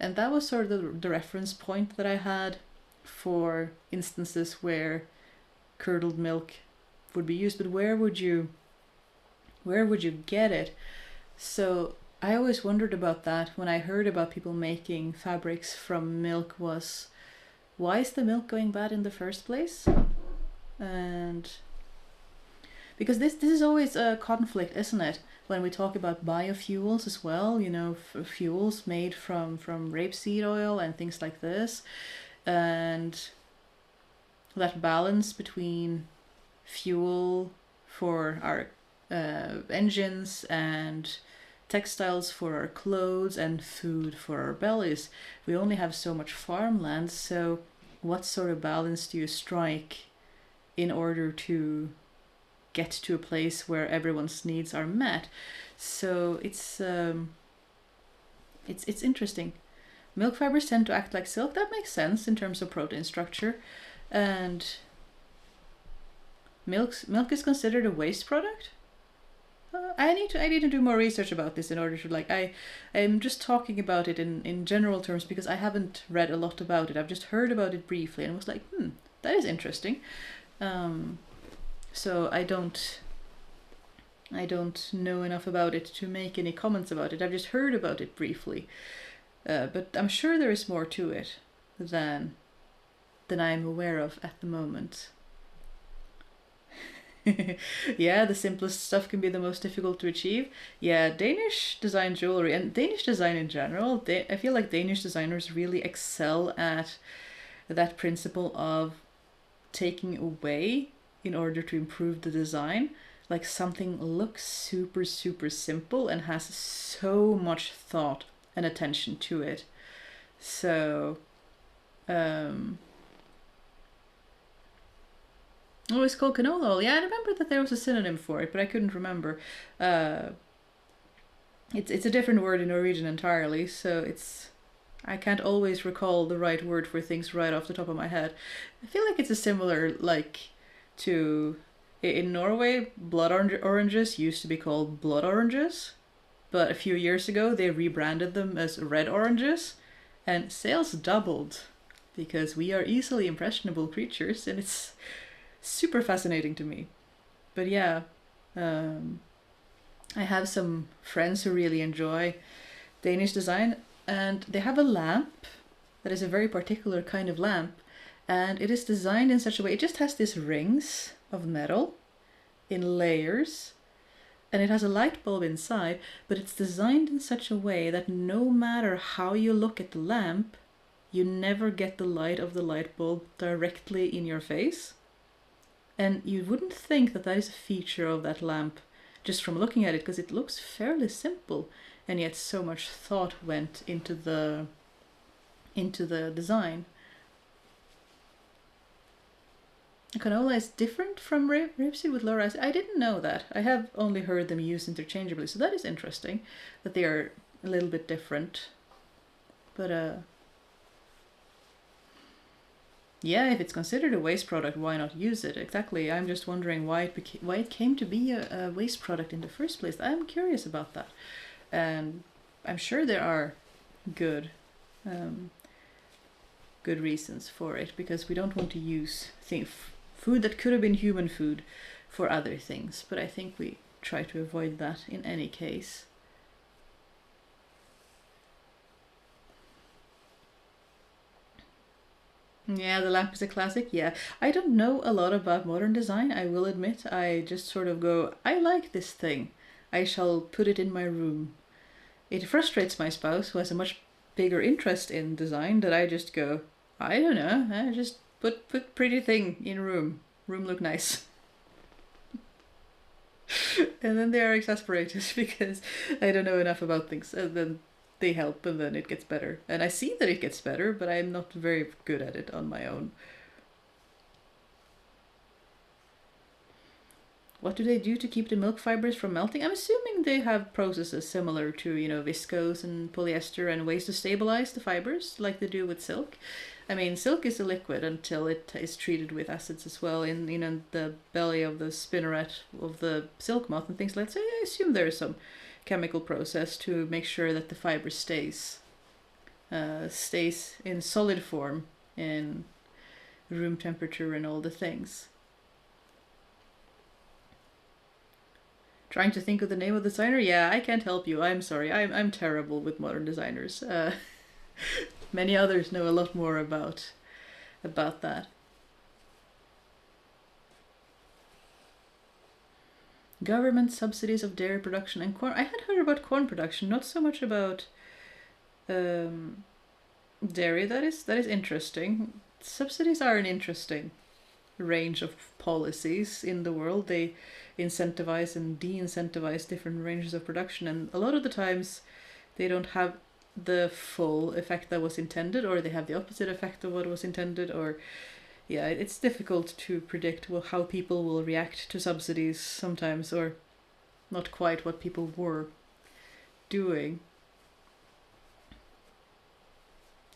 And that was sort of the reference point that I had for instances where curdled milk would be used, but where would you get it? So I always wondered about that when I heard about people making fabrics from milk, was why is the milk going bad in the first place? And because this is always a conflict, isn't it? When we talk about biofuels as well, you know, fuels made from rapeseed oil and things like this, and that balance between fuel for our engines and textiles for our clothes and food for our bellies. We only have so much farmland, so what sort of balance do you strike in order to get to a place where everyone's needs are met? So it's interesting. Milk fibers tend to act like silk. That makes sense in terms of protein structure, and milk is considered a waste product. I need to do more research about this in order to I'm just talking about it in general terms because I haven't read a lot about it. I've just heard about it briefly and was like, that is interesting. So I don't know enough about it to make any comments about it. I've just heard about it briefly, but I'm sure there is more to it than I'm aware of at the moment. Yeah, the simplest stuff can be the most difficult to achieve. Yeah, Danish design jewelry and Danish design in general, I feel like Danish designers really excel at that principle of taking away in order to improve the design. Like something looks super, super simple and has so much thought and attention to it. So, um, oh, it's called canola oil. Yeah, I remember that there was a synonym for it, but I couldn't remember. Uh, it's a different word in Norwegian entirely, so I can't always recall the right word for things right off the top of my head. I feel like it's a similar like to in Norway, oranges used to be called blood oranges, but a few years ago they rebranded them as red oranges, and sales doubled because we are easily impressionable creatures, and it's super fascinating to me. But yeah, um, I have some friends who really enjoy Danish design, and they have a lamp that is a very particular kind of lamp, and it is designed in such a way it just has these rings of metal in layers, and it has a light bulb inside, but it's designed in such a way that no matter how you look at the lamp, you never get the light of the light bulb directly in your face. And you wouldn't think that that is a feature of that lamp just from looking at it, because it looks fairly simple, and yet so much thought went into the design. Canola is different from rapeseed with lower acid. I didn't know that. I have only heard them used interchangeably, so that is interesting that they are a little bit different. But yeah, if it's considered a waste product, why not use it? Exactly. I'm just wondering why it came to be a waste product in the first place. I'm curious about that, and I'm sure there are good good reasons for it, because we don't want to use food that could have been human food for other things. But I think we try to avoid that in any case. Yeah, the lamp is a classic. Yeah, I don't know a lot about modern design, I will admit. I just sort of go, I like this thing. I shall put it in my room. It frustrates my spouse, who has a much bigger interest in design, that I just go, I don't know, I just put pretty thing in room. Room look nice. And then they are exasperated because I don't know enough about things. And then they help, and then it gets better. And I see that it gets better, but I'm not very good at it on my own. What do they do to keep the milk fibers from melting? I'm assuming they have processes similar to, viscose and polyester, and ways to stabilize the fibers like they do with silk. I mean, silk is a liquid until it is treated with acids as well in, the belly of the spinneret of the silk moth and things like that. So I assume there is some chemical process to make sure that the fiber stays in solid form in room temperature and all the things. Trying to think of the name of the designer? Yeah, I can't help you. I'm sorry. I'm terrible with modern designers. Many others know a lot more about that. Government subsidies of dairy production and corn. I had heard about corn production, not so much about dairy. That is interesting. Subsidies are an interesting range of policies in the world. They incentivize and de-incentivize different ranges of production, and a lot of the times they don't have the full effect that was intended, or they have the opposite effect of what was intended, or yeah, it's difficult to predict how people will react to subsidies sometimes, or not quite what people were doing.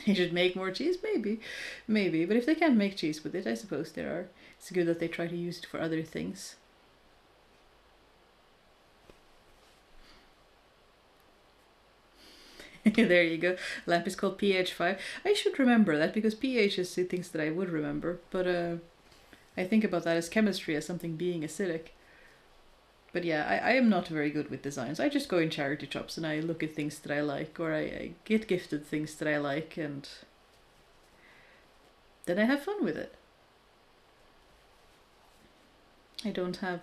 They should make more cheese, maybe, but if they can't make cheese with it, I suppose it's good that they try to use it for other things. There you go. Lamp is called pH5. I should remember that, because pH is things that I would remember, but I think about that as chemistry, as something being acidic. But yeah, I am not very good with designs. I just go in charity shops and I look at things that I like, or I get gifted things that I like, and then I have fun with it. I don't have,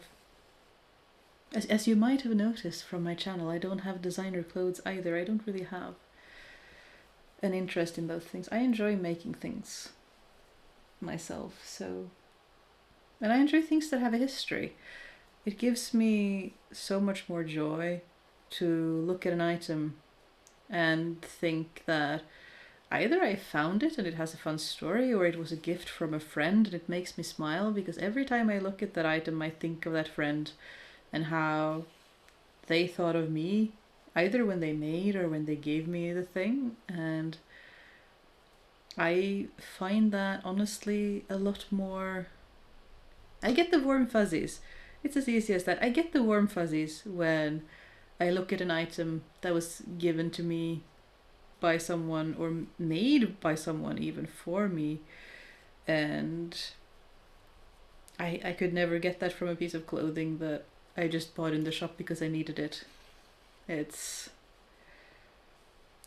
as you might have noticed from my channel, I don't have designer clothes either. I don't really have an interest in those things. I enjoy making things myself, so, and I enjoy things that have a history. It gives me so much more joy to look at an item and think that either I found it and it has a fun story, or it was a gift from a friend and it makes me smile, because every time I look at that item I think of that friend and how they thought of me, either when they made or when they gave me the thing. And I find that honestly a lot more, I get the warm fuzzies. It's as easy as that. I get the warm fuzzies when I look at an item that was given to me by someone or made by someone even for me, and I could never get that from a piece of clothing that I just bought in the shop because I needed it. It's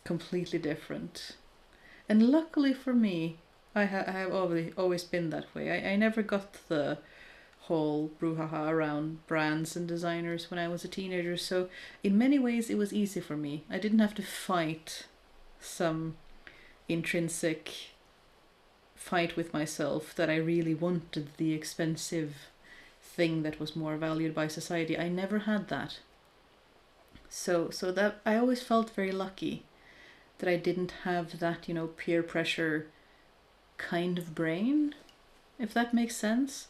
completely different. And luckily for me, I have always been that way. I never got the whole brouhaha around brands and designers when I was a teenager, so in many ways it was easy for me. I didn't have to fight some intrinsic fight with myself that I really wanted the expensive thing that was more valued by society. I never had that. So that I always felt very lucky that I didn't have that, peer pressure kind of brain, if that makes sense.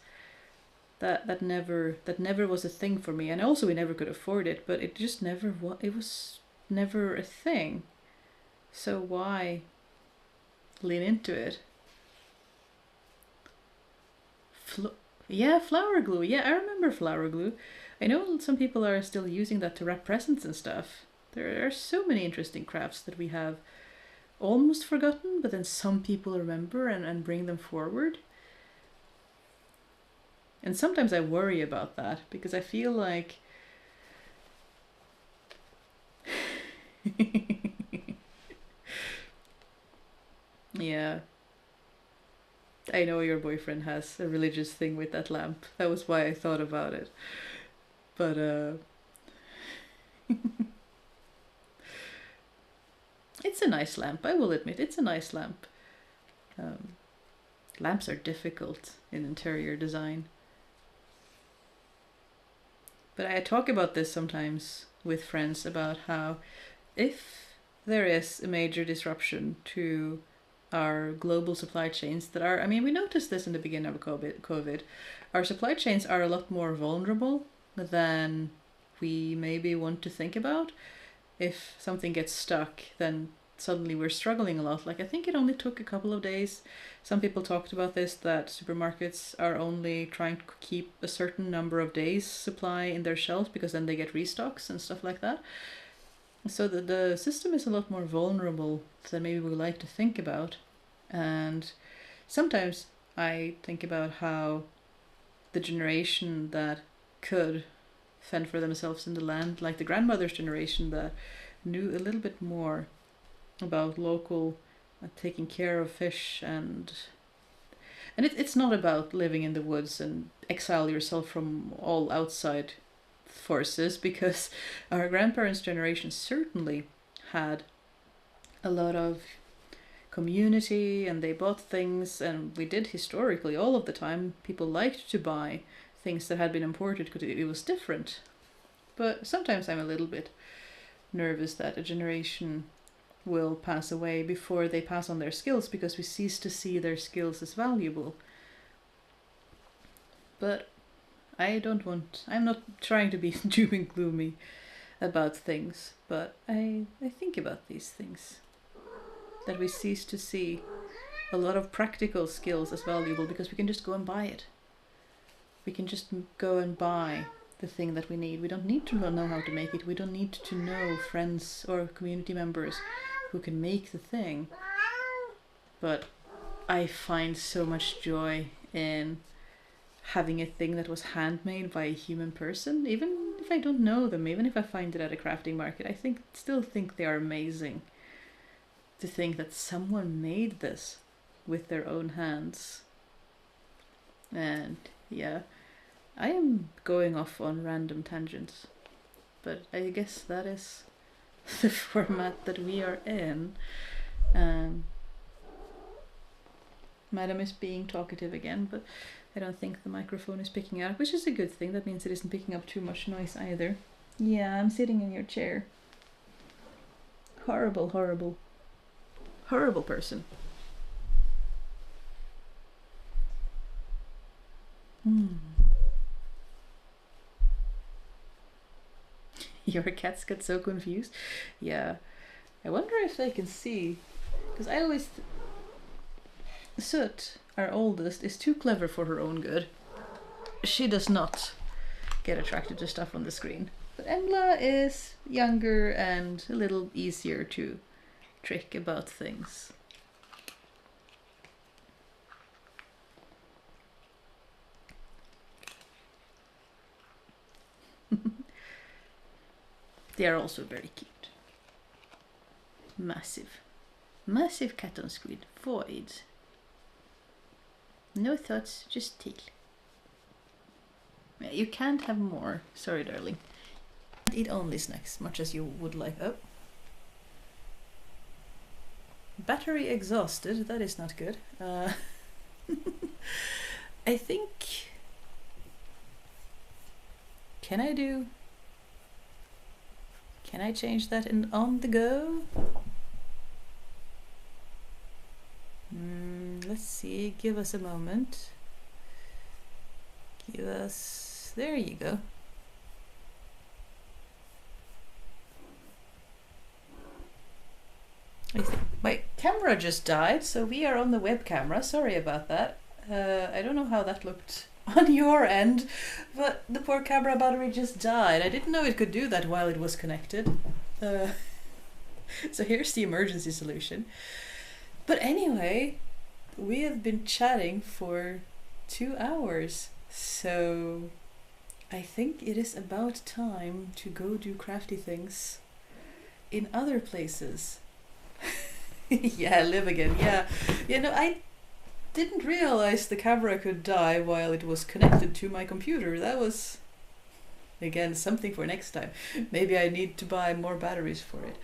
That never was a thing for me. And also we never could afford it, but it just never was never a thing. So why lean into it? Flower glue. Yeah, I remember flower glue. I know some people are still using that to wrap presents and stuff. There are so many interesting crafts that we have almost forgotten, but then some people remember and bring them forward. And sometimes I worry about that, because I feel like yeah, I know your boyfriend has a religious thing with that lamp. That was why I thought about it. But it's a nice lamp, I will admit. It's a nice lamp. Lamps are difficult in interior design. But I talk about this sometimes with friends, about how if there is a major disruption to our global supply chains that are, we noticed this in the beginning of COVID. Our supply chains are a lot more vulnerable than we maybe want to think about. If something gets stuck, then suddenly we're struggling a lot. Like, I think it only took a couple of days. Some people talked about this, that supermarkets are only trying to keep a certain number of days supply in their shelves, because then they get restocks and stuff like that. So the system is a lot more vulnerable than maybe we like to think about. And sometimes I think about how the generation that could fend for themselves in the land, like the grandmother's generation that knew a little bit more about local taking care of fish, and it's not about living in the woods and exile yourself from all outside forces, because our grandparents' generation certainly had a lot of community and they bought things, and we did historically all of the time. People liked to buy things that had been imported because it was different. But sometimes I'm a little bit nervous that a generation will pass away before they pass on their skills, because we cease to see their skills as valuable. But I'm not trying to be doom and gloomy about things, but I think about these things. That we cease to see a lot of practical skills as valuable because we can just go and buy it. We can just go and buy the thing that we need. We don't need to know how to make it. We don't need to know friends or community members who can make the thing. But I find so much joy in having a thing that was handmade by a human person, even if I don't know them, even if I find it at a crafting market. I still think they are amazing. To think that someone made this with their own hands. And yeah, I am going off on random tangents, but I guess that is the format that we are in. Madam is being talkative again, but I don't think the microphone is picking up, which is a good thing. That means it isn't picking up too much noise either. Yeah, I'm sitting in your chair. Horrible, horrible, horrible person. Your cats got so confused. Yeah, I wonder if they can see, because I always Soot, our oldest, is too clever for her own good. She does not get attracted to stuff on the screen. But Embla is younger and a little easier to trick about things. They are also very cute. Massive. Massive cat on screen. Void. No thoughts, just tail. Yeah, you can't have more. Sorry, darling. Eat only snacks, much as you would like. Oh. Battery exhausted. That is not good. I think... Can I change that in on the go? Let's see, give us a moment. There you go. My camera just died, so we are on the web camera. Sorry about that. I don't know how that looked on your end, but the poor camera battery just died. I didn't know it could do that while it was connected. So here's the emergency solution. But anyway, we have been chatting for 2 hours, so I think it is about time to go do crafty things in other places. Yeah, live again. Yeah. You know, I didn't realize the camera could die while it was connected to my computer. That was, again, something for next time. Maybe I need to buy more batteries for it.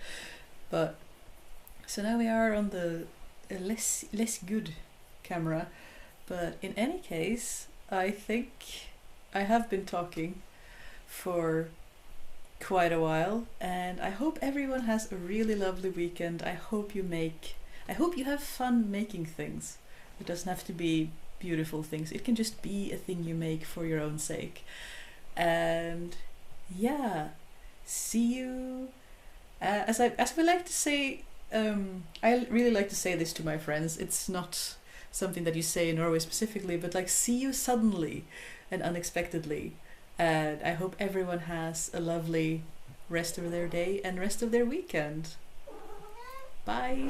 But so now we are on the less good camera. But in any case, I think I have been talking for quite a while, and I hope everyone has a really lovely weekend. I hope you have fun making things. It doesn't have to be beautiful things. It can just be a thing you make for your own sake. And yeah, see you. As we like to say, I really like to say this to my friends. It's not something that you say in Norway specifically, but like, see you suddenly and unexpectedly. And I hope everyone has a lovely rest of their day and rest of their weekend. Bye.